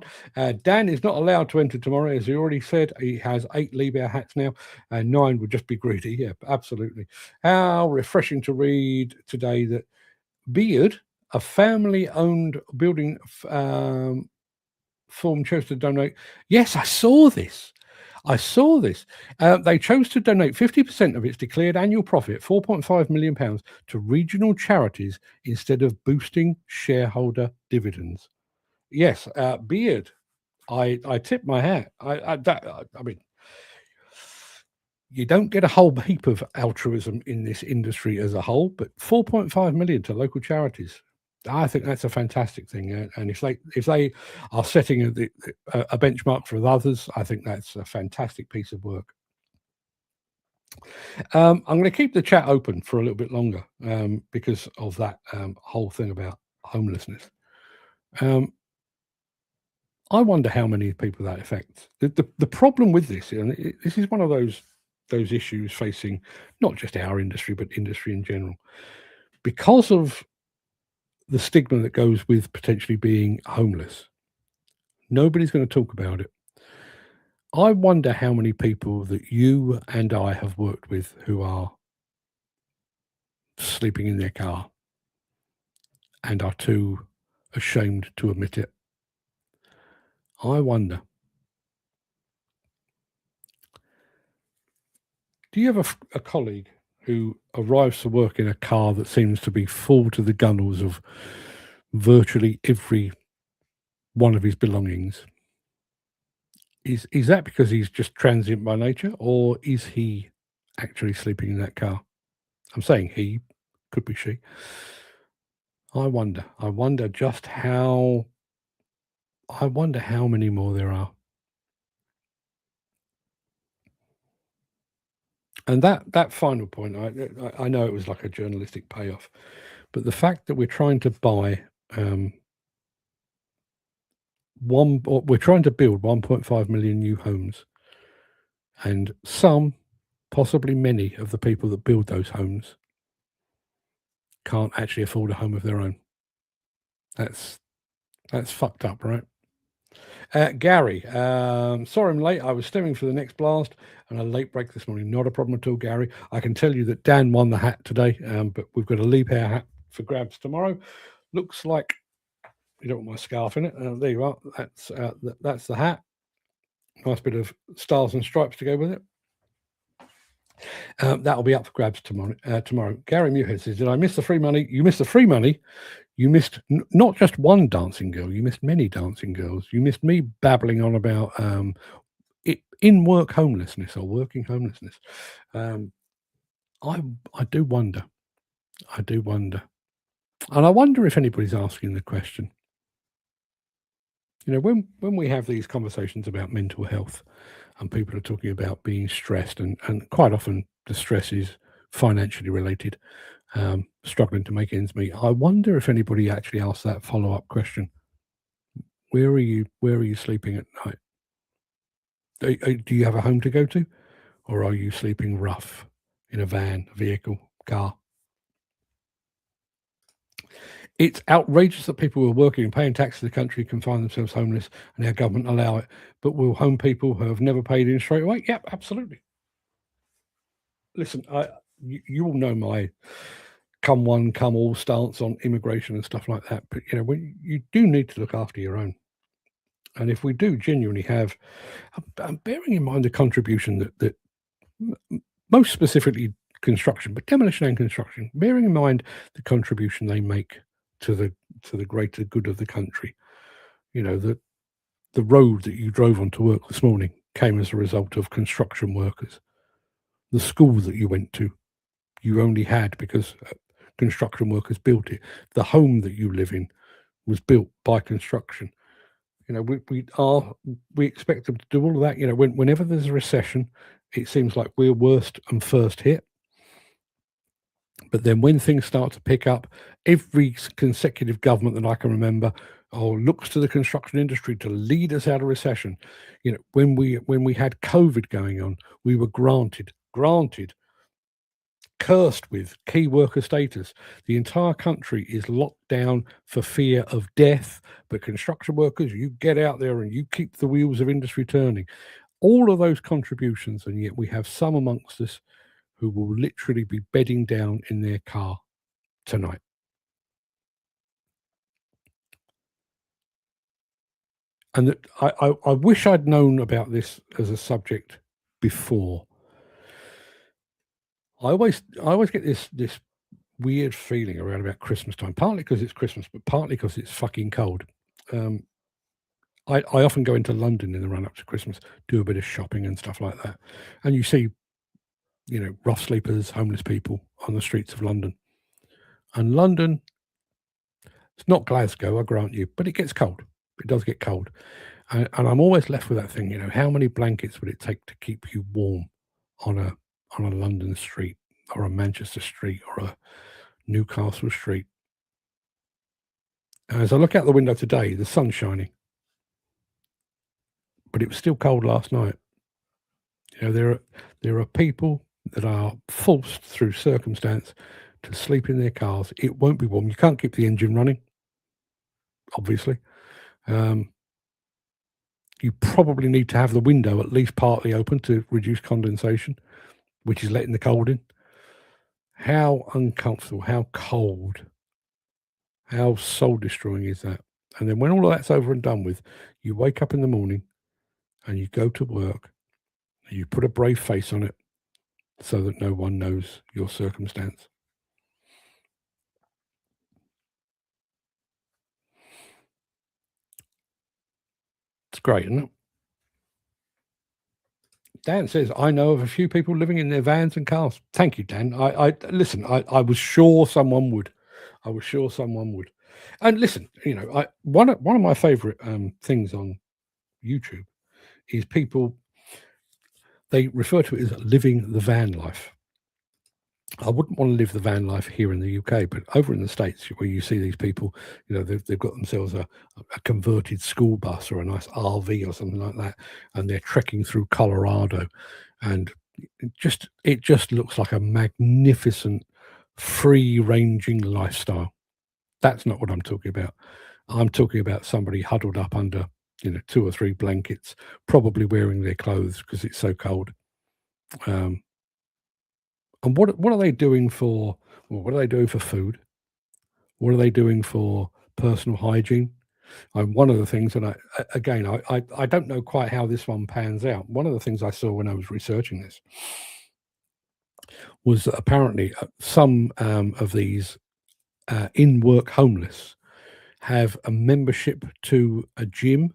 Dan is not allowed to enter tomorrow, as he already said. He has 8 Lee Bear hats now, and 9 would just be greedy. Yeah, absolutely. How refreshing to read today that Beard, a family-owned building firm, chose to donate. Yes, I saw this. They chose to donate 50% of its declared annual profit, £4.5 million, to regional charities instead of boosting shareholder dividends. Yes, Beard, I tip my hat. I mean, you don't get a whole heap of altruism in this industry as a whole, but 4.5 million to local charities. I think that's a fantastic thing, and if they are setting a benchmark for others, I think that's a fantastic piece of work. I'm going to keep the chat open for a little bit longer because of that whole thing about homelessness. I wonder how many people that affects. The problem with this, and this is one of those issues facing not just our industry but industry in general, because of the stigma that goes with potentially being homeless. Nobody's going to talk about it. I wonder how many people that you and I have worked with who are sleeping in their car and are too ashamed to admit it. I wonder. Do you have a colleague who arrives to work in a car that seems to be full to the gunnels of virtually every one of his belongings? Is that because he's just transient by nature, or is he actually sleeping in that car? I'm saying he, could be she. I wonder just how, I wonder how many more there are. And that final point, I know it was like a journalistic payoff, but the fact that we're trying to buy we're trying to build 1.5 million new homes, and some, possibly many, of the people that build those homes can't actually afford a home of their own. That's fucked up, right? Gary, sorry I'm late. I was stemming for the next blast and a late break this morning. Not a problem at all, Gary. I can tell you that Dan won the hat today, but we've got a Lee Pair hat for grabs tomorrow. Looks like you don't want my scarf in it. There you are. That's the hat. Nice bit of stars and stripes to go with it. That'll be up for grabs tomorrow. Gary Muirhead says, "Did I miss the free money? You missed the free money. You missed not just one dancing girl. You missed many dancing girls. You missed me babbling on about in-work homelessness or working homelessness. I do wonder. And I wonder if anybody's asking the question, when we have these conversations about mental health and people are talking about being stressed, and quite often the stress is financially related, struggling to make ends meet, I wonder if anybody actually asks that follow-up question. Where are you sleeping at night? Do you have a home to go to? Or are you sleeping rough in a van, vehicle, car? It's outrageous that people who are working and paying tax to the country can find themselves homeless and our government allow it. But will home people who have never paid in straight away? Yep, absolutely. Listen, you all know my come one, come all stance on immigration and stuff like that. But, you do need to look after your own. And if we do genuinely have, bearing in mind the contribution that most specifically construction, but demolition and construction, bearing in mind the contribution they make to the greater good of the country. The road that you drove on to work this morning came as a result of construction workers. The school that you went to, you only had because construction workers built it. The home that you live in was built by construction. We expect them to do all of that. Whenever there's a recession, it seems like we're worst and first hit. But then when things start to pick up, every consecutive government that I can remember looks to the construction industry to lead us out of recession. When we had COVID going on, we were granted, cursed with key worker status. The entire country is locked down for fear of death. But construction workers, you get out there and you keep the wheels of industry turning. All of those contributions, and yet we have some amongst us who will literally be bedding down in their car tonight. And I wish I'd known about this as a subject before. I always get this weird feeling around about Christmas time, partly because it's Christmas, but partly because it's fucking cold. I often go into London in the run up to Christmas, do a bit of shopping and stuff like that, and you see rough sleepers, homeless people on the streets of London. And London, it's not Glasgow, I grant you, but it gets cold. It does get cold. And I'm always left with that thing, how many blankets would it take to keep you warm on a London street or a Manchester street or a Newcastle street? And as I look out the window today, the sun's shining. But it was still cold last night. There are people that are forced through circumstance to sleep in their cars. It won't be warm. You can't keep the engine running, obviously. You probably need to have the window at least partly open to reduce condensation, which is letting the cold in. How uncomfortable, how cold, how soul-destroying is that? And then when all of that's over and done with, you wake up in the morning and you go to work and you put a brave face on it so that no one knows your circumstance. It's great, isn't it? Dan says, I know of a few people living in their vans and cars. Thank you, Dan. Listen, I was sure someone would. And listen, one of my favorite things on YouTube is people, they refer to it as living the van life. I wouldn't want to live the van life here in the UK, but over in the States, where you see these people, they've got themselves a converted school bus or a nice RV or something like that, and they're trekking through Colorado, and it just looks like a magnificent, free-ranging lifestyle. That's not what I'm talking about. I'm talking about somebody huddled up under, 2 or 3 blankets, probably wearing their clothes because it's so cold. And what are they doing for? Well, what are they doing for food? What are they doing for personal hygiene? One of the things, and I don't know quite how this one pans out. One of the things I saw when I was researching this was that apparently some of these in-work homeless have a membership to a gym,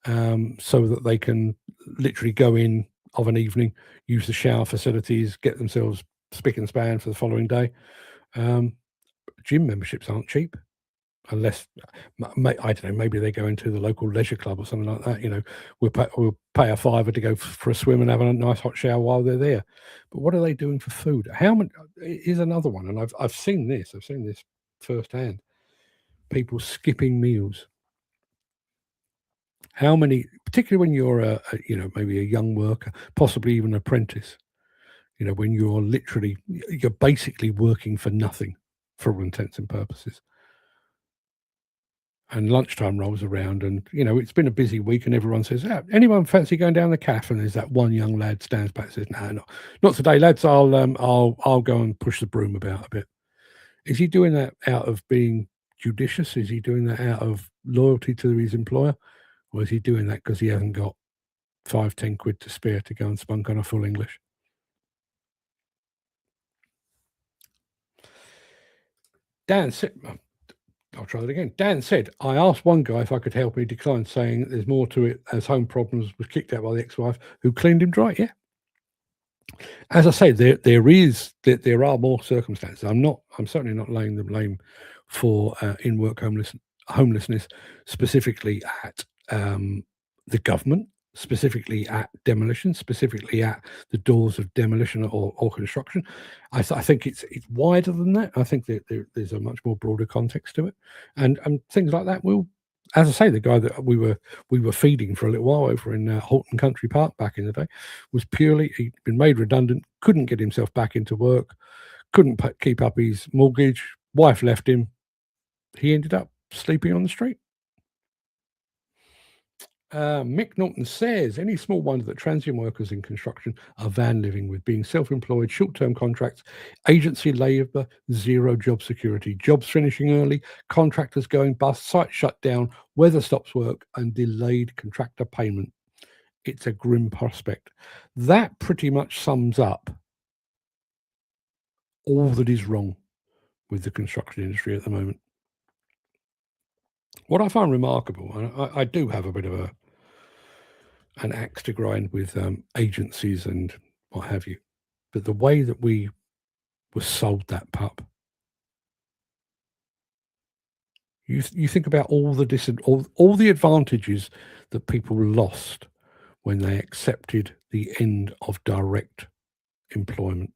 so that they can literally go in of an evening, use the shower facilities, get themselves spick and span for the following day. Gym memberships aren't cheap, unless I don't know, maybe they go into the local leisure club or something like that. You know, we'll pay a fiver to go for a swim and have a nice hot shower while they're there. But what are they doing for food? How many is another one? And I've seen this firsthand. People skipping meals. How many, particularly when you're maybe a young worker, possibly even an apprentice, you know, when you're basically working for nothing for all intents and purposes. And lunchtime rolls around and, you know, it's been a busy week and everyone says, anyone fancy going down the cafe? And there's that one young lad stands back and says, no, not today, lads. I'll go and push the broom about a bit. Is he doing that out of being judicious? Is he doing that out of loyalty to his employer? Or is he doing that because he hasn't got 5-10 quid to spare to go and spunk on a full English? Dan said, I'll try that again. Dan said, I asked one guy if I could help. He declined, saying that there's more to it, as home problems, was kicked out by the ex-wife who cleaned him dry. Yeah. As I say, there are more circumstances. I'm certainly not laying the blame for in-work homelessness specifically at the government, specifically at demolition, specifically at the doors of demolition or construction. I think it's wider than that. I think that there's a much more broader context to it, and things like that will, as I say, the guy that we were feeding for a little while over in Halton Country Park back in the day was purely, he'd been made redundant, couldn't get himself back into work, couldn't keep up his mortgage, wife left him, he ended up sleeping on the street. Mick Norton says, any small wonder that transient workers in construction are van living, with being self-employed, short-term contracts, agency labour, zero job security, jobs finishing early, contractors going bust, sites shut down, weather stops work, and delayed contractor payment. It's a grim prospect. That pretty much sums up all that is wrong with the construction industry at the moment. What I find remarkable, and I do have a bit of an axe to grind with agencies and what have you, but the way that we were sold that pup, you think about all the advantages that people lost when they accepted the end of direct employment.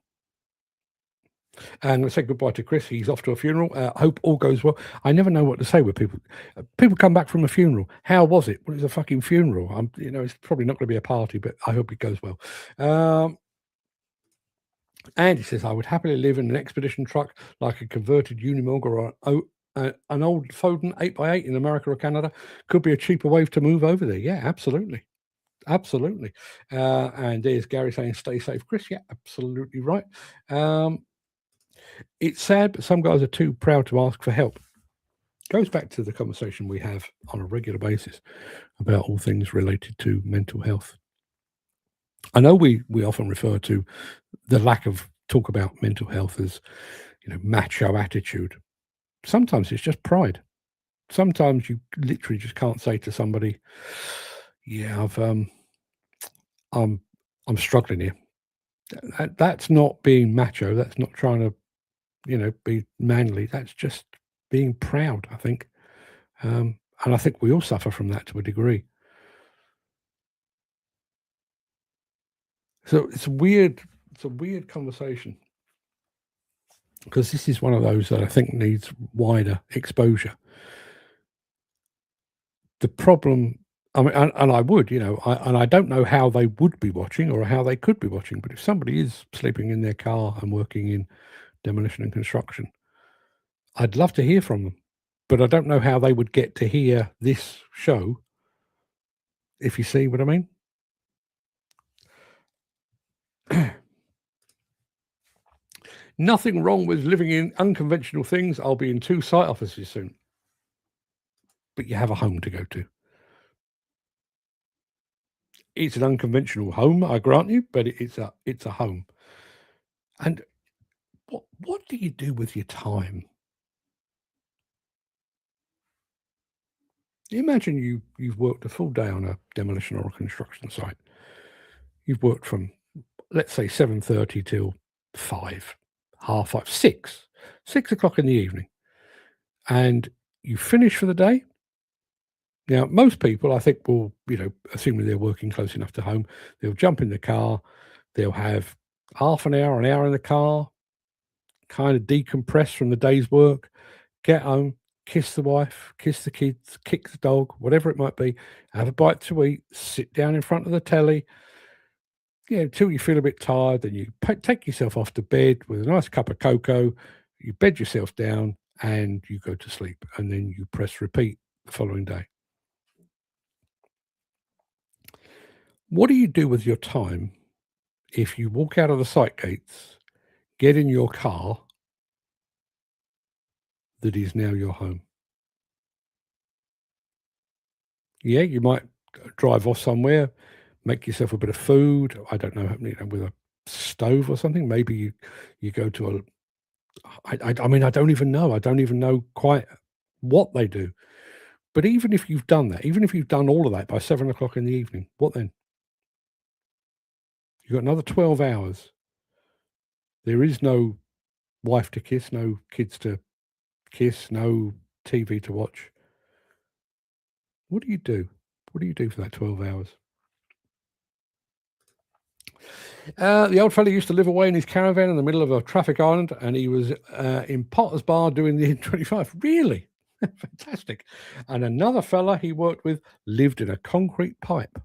And let's say goodbye to Chris. He's off to a funeral. Hope all goes well. I never know what to say with people. People come back from a funeral. How was it? Well, it's a fucking funeral. It's probably not going to be a party, but I hope it goes well. And he says, I would happily live in an expedition truck like a converted Unimog or an old Foden 8x8 in America or Canada. Could be a cheaper way to move over there. Yeah, absolutely. Absolutely. And there's Gary saying, stay safe, Chris. Yeah, absolutely right. It's sad, but some guys are too proud to ask for help. Goes back to the conversation we have on a regular basis about all things related to mental health. I know we often refer to the lack of talk about mental health as, macho attitude. Sometimes it's just pride. Sometimes you literally just can't say to somebody, yeah, I'm struggling here. That's not being macho. That's not trying to, be manly. That's just being proud, I think. And I think we all suffer from that to a degree. So it's a weird conversation, because this is one of those that I think needs wider exposure. The problem, and I would, and I don't know how they would be watching or how they could be watching, but if somebody is sleeping in their car and working in demolition and construction, I'd love to hear from them, but I don't know how they would get to hear this show, if you see what I mean. Nothing wrong with living in unconventional things. I'll be in 2 site offices soon. But you have a home to go to. It's an unconventional home, I grant you, but it's a home. And what do you do with your time? Imagine you've worked a full day on a demolition or a construction site. You've worked from, let's say, 7:30 till 5, half 5, 6 o'clock in the evening. and you finish for the day. Now, most people, I think, will, assuming they're working close enough to home, they'll jump in the car, they'll have half an hour in the car, kind of decompress from the day's work, get home, kiss the wife, kiss the kids, kick the dog, whatever it might be, have a bite to eat, sit down in front of the telly, until you feel a bit tired, then you take yourself off to bed with a nice cup of cocoa, you bed yourself down, and you go to sleep, and then you press repeat the following day. What do you do with your time if you walk out of the site gates, get in your car that is now your home? Yeah, you might drive off somewhere, make yourself a bit of food. I don't know, with a stove or something. Maybe you go to I mean, I don't even know. I don't even know quite what they do. But even if you've done that, even if you've done all of that by 7 o'clock in the evening, what then? You've got another 12 hours. There is no wife to kiss, no kids to kiss, no TV to watch. What do you do? What do you do for that 12 hours? The old fellow used to live away in his caravan in the middle of a traffic island, and he was in Potter's Bar doing the N25. Really? Fantastic. And another fella he worked with lived in a concrete pipe.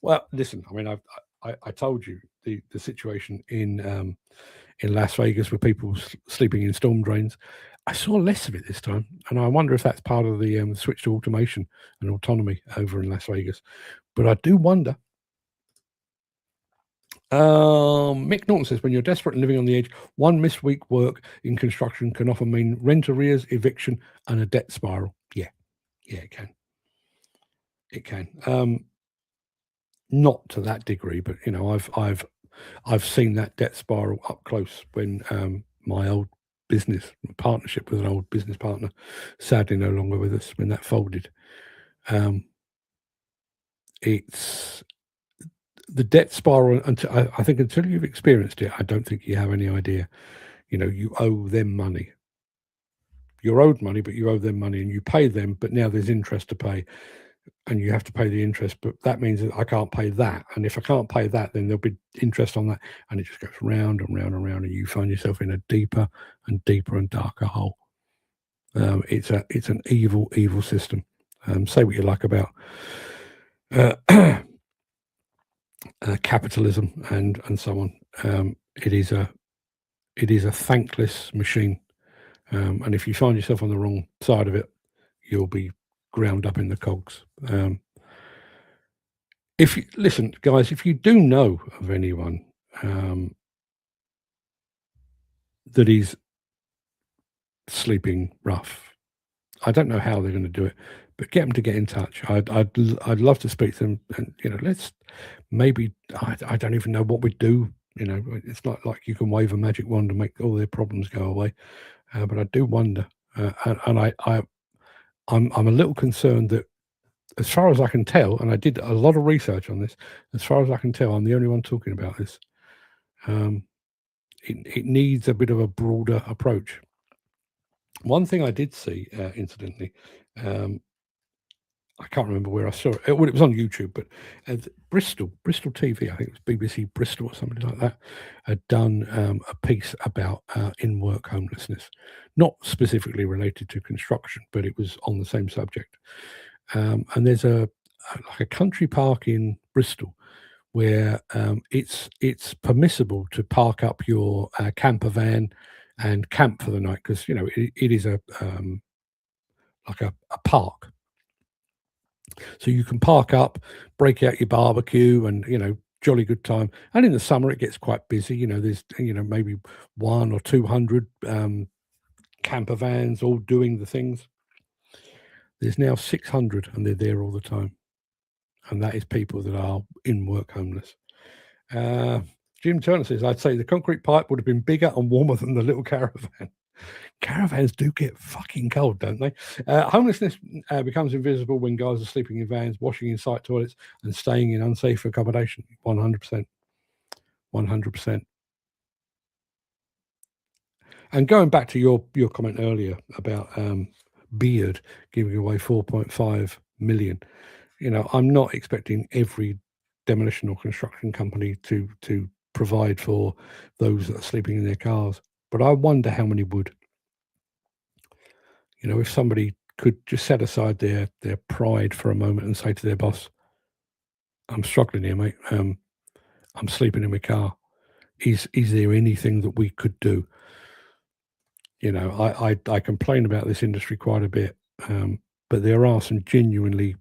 Well, listen, I mean, I told you the situation in Las Vegas with people sleeping in storm drains. I saw less of it this time, and I wonder if that's part of the switch to automation and autonomy over in Las Vegas. But I do wonder. Mick Norton says, when you're desperate and living on the edge, one missed week work in construction can often mean rent arrears, eviction, and a debt spiral. Yeah, it can. It can. Not to that degree, but I've seen that debt spiral up close when my old partnership with an old business partner, sadly no longer with us, when that folded. It's the debt spiral. I think until you've experienced it, I don't think you have any idea. You owe them money. You're owed money, but you owe them money, and you pay them, but now there's interest to pay, and you have to pay the interest. But that means that I can't pay that, and if I can't pay that, then there'll be interest on that, and it just goes round and round and round, and you find yourself in a deeper and deeper and darker hole. It's an evil system. Say what you like about capitalism and so on. It is a thankless machine, and if you find yourself on the wrong side of it, you'll be ground up in the cogs. Listen, guys, if you do know of anyone that is sleeping rough, I don't know how they're going to do it, but get them to get in touch. I'd love to speak to them, and let's maybe I don't even know what we'd do. It's not like you can wave a magic wand and make all their problems go away. But I do wonder, and I'm a little concerned that, as far as I can tell, and I did a lot of research on this, as far as I can tell, I'm the only one talking about this. It needs a bit of a broader approach. One thing I did see, incidentally, I can't remember where I saw it. Well, it was on YouTube, but Bristol TV, I think it was BBC Bristol or something like that, had done a piece about in-work homelessness, not specifically related to construction, but it was on the same subject. And there's a country park in Bristol where it's permissible to park up your camper van and camp for the night, because it is like a park. So you can park up, break out your barbecue, and jolly good time. And in the summer it gets quite busy. There's maybe 100 or 200 camper vans all doing the things. There's now 600, and they're there all the time. And that is people that are in work homeless. Jim Turner says, I'd say the concrete pipe would have been bigger and warmer than the little caravan. Caravans do get fucking cold, don't they? Homelessness becomes invisible when guys are sleeping in vans, washing in site toilets, and staying in unsafe accommodation. 100%. 100%. And going back to your comment earlier about Beard giving away 4.5 million, I'm not expecting every demolition or construction company to provide for those that are sleeping in their cars, but I wonder how many would. If somebody could just set aside their pride for a moment and say to their boss, "I'm struggling here, mate. I'm sleeping in my car. Is there anything that we could do?" I complain about this industry quite a bit, but there are some genuinely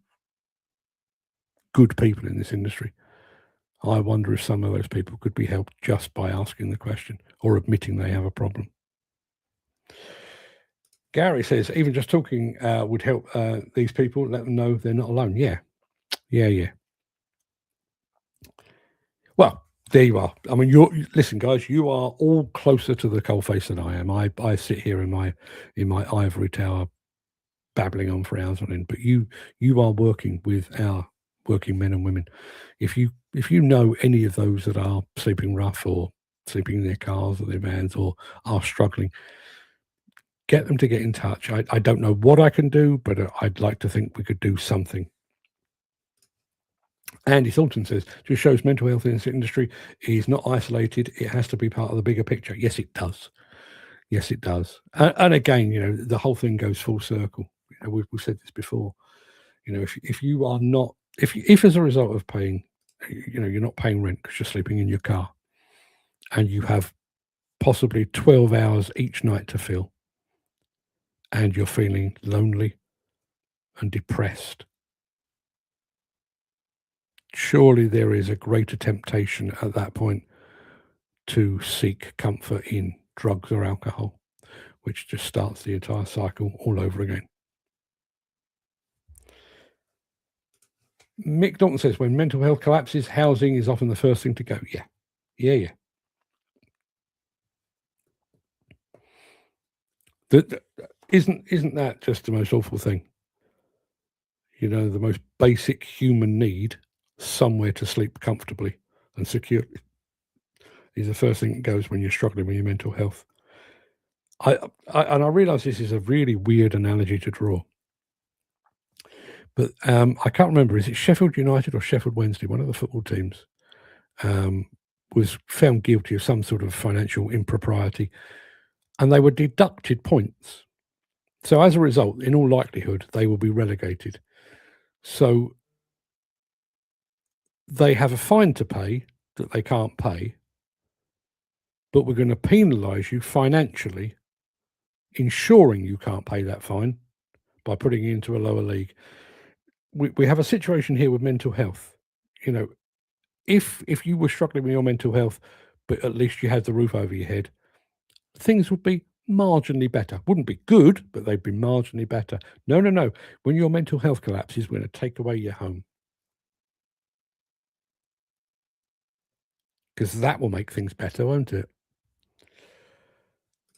good people in this industry. I wonder if some of those people could be helped just by asking the question or admitting they have a problem. Gary says, even just talking would help these people, let them know they're not alone. Yeah. Well, there you are. I mean, listen, guys, you are all closer to the coalface than I am. I sit here in my ivory tower babbling on for hours on end, but you are working with our working men and women. If you know any of those that are sleeping rough or sleeping in their cars or their vans or are struggling, get them to get in touch. I don't know what I can do, but I'd like to think we could do something. Andy Thornton says, just shows mental health in this industry is not isolated. It has to be part of the bigger picture. Yes, it does. Yes, it does. And again, the whole thing goes full circle. We've said this before. If you are not, if as a result of paying, you're not paying rent because you're sleeping in your car, and you have possibly 12 hours each night to fill, and you're feeling lonely and depressed, surely there is a greater temptation at that point to seek comfort in drugs or alcohol, which just starts the entire cycle all over again. Mick Dalton says, when mental health collapses, housing is often the first thing to go. Yeah. Isn't that just the most awful thing? The most basic human need, somewhere to sleep comfortably and securely, is the first thing that goes when you're struggling with your mental health. I realise this is a really weird analogy to draw, but I can't remember, is it Sheffield United or Sheffield Wednesday, one of the football teams, was found guilty of some sort of financial impropriety, and they were deducted points. So as a result, in all likelihood, they will be relegated. So they have a fine to pay that they can't pay, but we're going to penalise you financially, ensuring you can't pay that fine by putting you into a lower league. We have a situation here with mental health. If you were struggling with your mental health, but at least you had the roof over your head, things would be marginally better. Wouldn't be good, but they'd be marginally better. No. When your mental health collapses, we're going to take away your home. Because that will make things better, won't it?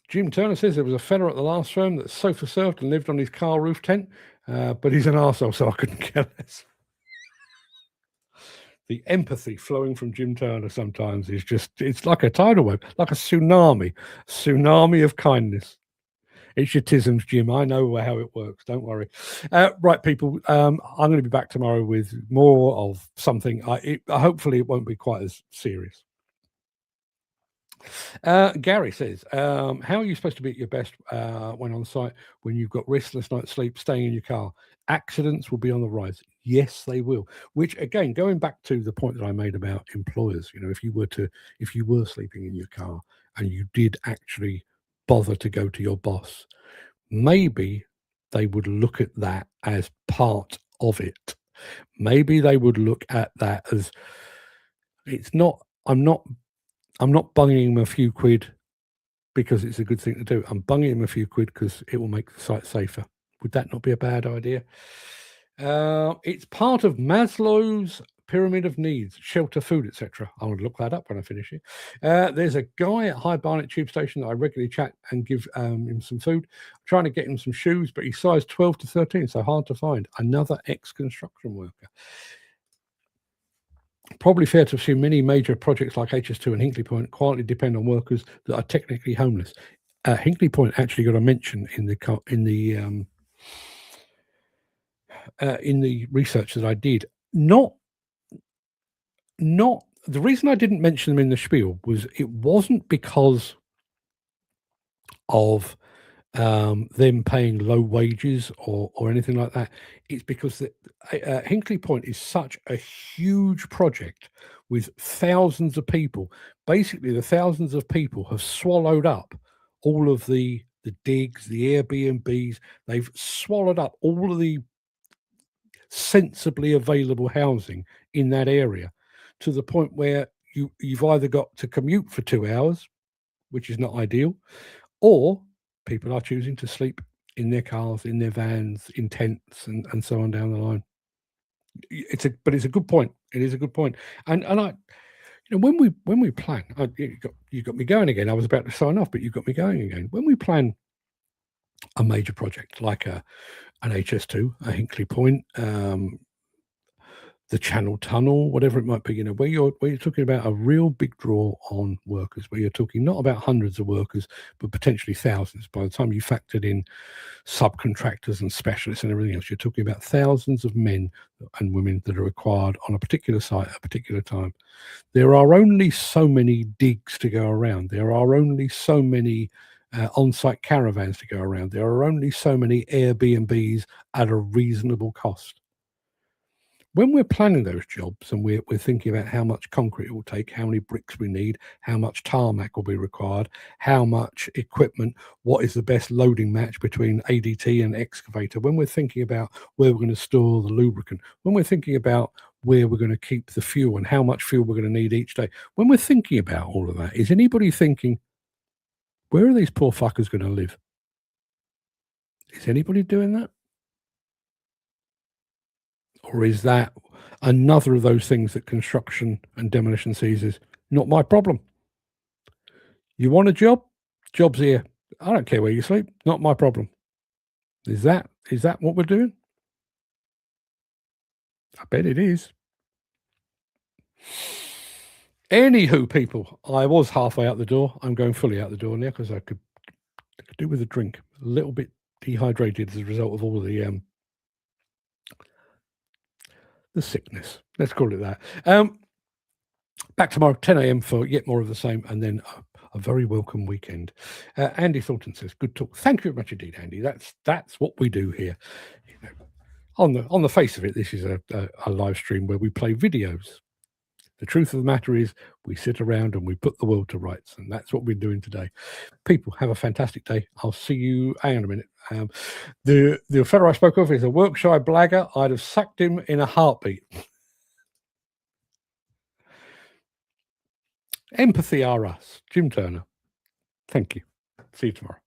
Jim Turner says there was a fella at the last firm that sofa surfed and lived on his car roof tent, but he's an arsehole, so I couldn't care less. The empathy flowing from Jim Turner sometimes is it's like a tidal wave, like a tsunami of kindness. It's your tisms, Jim. I know how it works. Don't worry. Right, people, I'm going to be back tomorrow with more of something. Hopefully it won't be quite as serious. Gary says, how are you supposed to be at your best when on site when you've got restless night's sleep, staying in your car? Accidents will be on the rise. Yes, they will. Which, again, going back to the point that I made about employers, if you were sleeping in your car and you did actually bother to go to your boss, maybe they would look at that as part of it. Maybe they would look at that as I'm not bunging him a few quid because it's a good thing to do. I'm bunging him a few quid because it will make the site safer. Would that not be a bad idea? It's part of Maslow's pyramid of needs: shelter, food, etc. I would look that up when I finish it. There's a guy at High Barnet Tube Station that I regularly chat and give him some food. I'm trying to get him some shoes, but he's size 12 to 13, so hard to find. Another ex-construction worker. Probably fair to assume many major projects like HS2 and Hinkley Point quietly depend on workers that are technically homeless. Hinkley Point actually got a mention in the research that I did. Not the reason I didn't mention them in the spiel was it wasn't because of them paying low wages or anything like that. It's because Hinkley Point is such a huge project with thousands of people. Basically, the thousands of people have swallowed up all of the digs, the Airbnbs. They've swallowed up all of the sensibly available housing in that area, to the point where you've either got to commute for 2 hours, which is not ideal, or people are choosing to sleep in their cars, in their vans, in tents, and so on down the line. But it's a good point. It is a good point. And I, when we plan, you got me going again. I was about to sign off, but you got me going again. When we plan a major project like an HS2, a Hinkley Point, the Channel Tunnel, whatever it might be, where you're talking about a real big draw on workers, where you're talking not about hundreds of workers, but potentially thousands. By the time you factored in subcontractors and specialists and everything else, you're talking about thousands of men and women that are required on a particular site at a particular time. There are only so many digs to go around. There are only so many on-site caravans to go around. There are only so many Airbnbs at a reasonable cost. When we're planning those jobs and we're thinking about how much concrete it will take, how many bricks we need, how much tarmac will be required, how much equipment, what is the best loading match between ADT and excavator, when we're thinking about where we're going to store the lubricant, when we're thinking about where we're going to keep the fuel and how much fuel we're going to need each day, when we're thinking about all of that, is anybody thinking, where are these poor fuckers going to live? Is anybody doing that? Or is that another of those things that construction and demolition sees as not my problem? You want a job? Job's here. I don't care where you sleep. Not my problem. Is that what we're doing? I bet it is. Anywho, people, I was halfway out the door. I'm going fully out the door now because I could do with a drink. A little bit dehydrated as a result of all of the sickness. Let's call it that. Back tomorrow, 10 a.m. for yet more of the same, and then a very welcome weekend. Andy Thornton says, "Good talk." Thank you very much indeed, Andy. That's what we do here. On the face of it, this is a live stream where we play videos. The truth of the matter is, we sit around and we put the world to rights, and that's what we're doing today. People, have a fantastic day. I'll see you. Hang on a minute. The fellow I spoke of is a work-shy blagger. I'd have sacked him in a heartbeat. Empathy are us. Jim Turner. Thank you. See you tomorrow.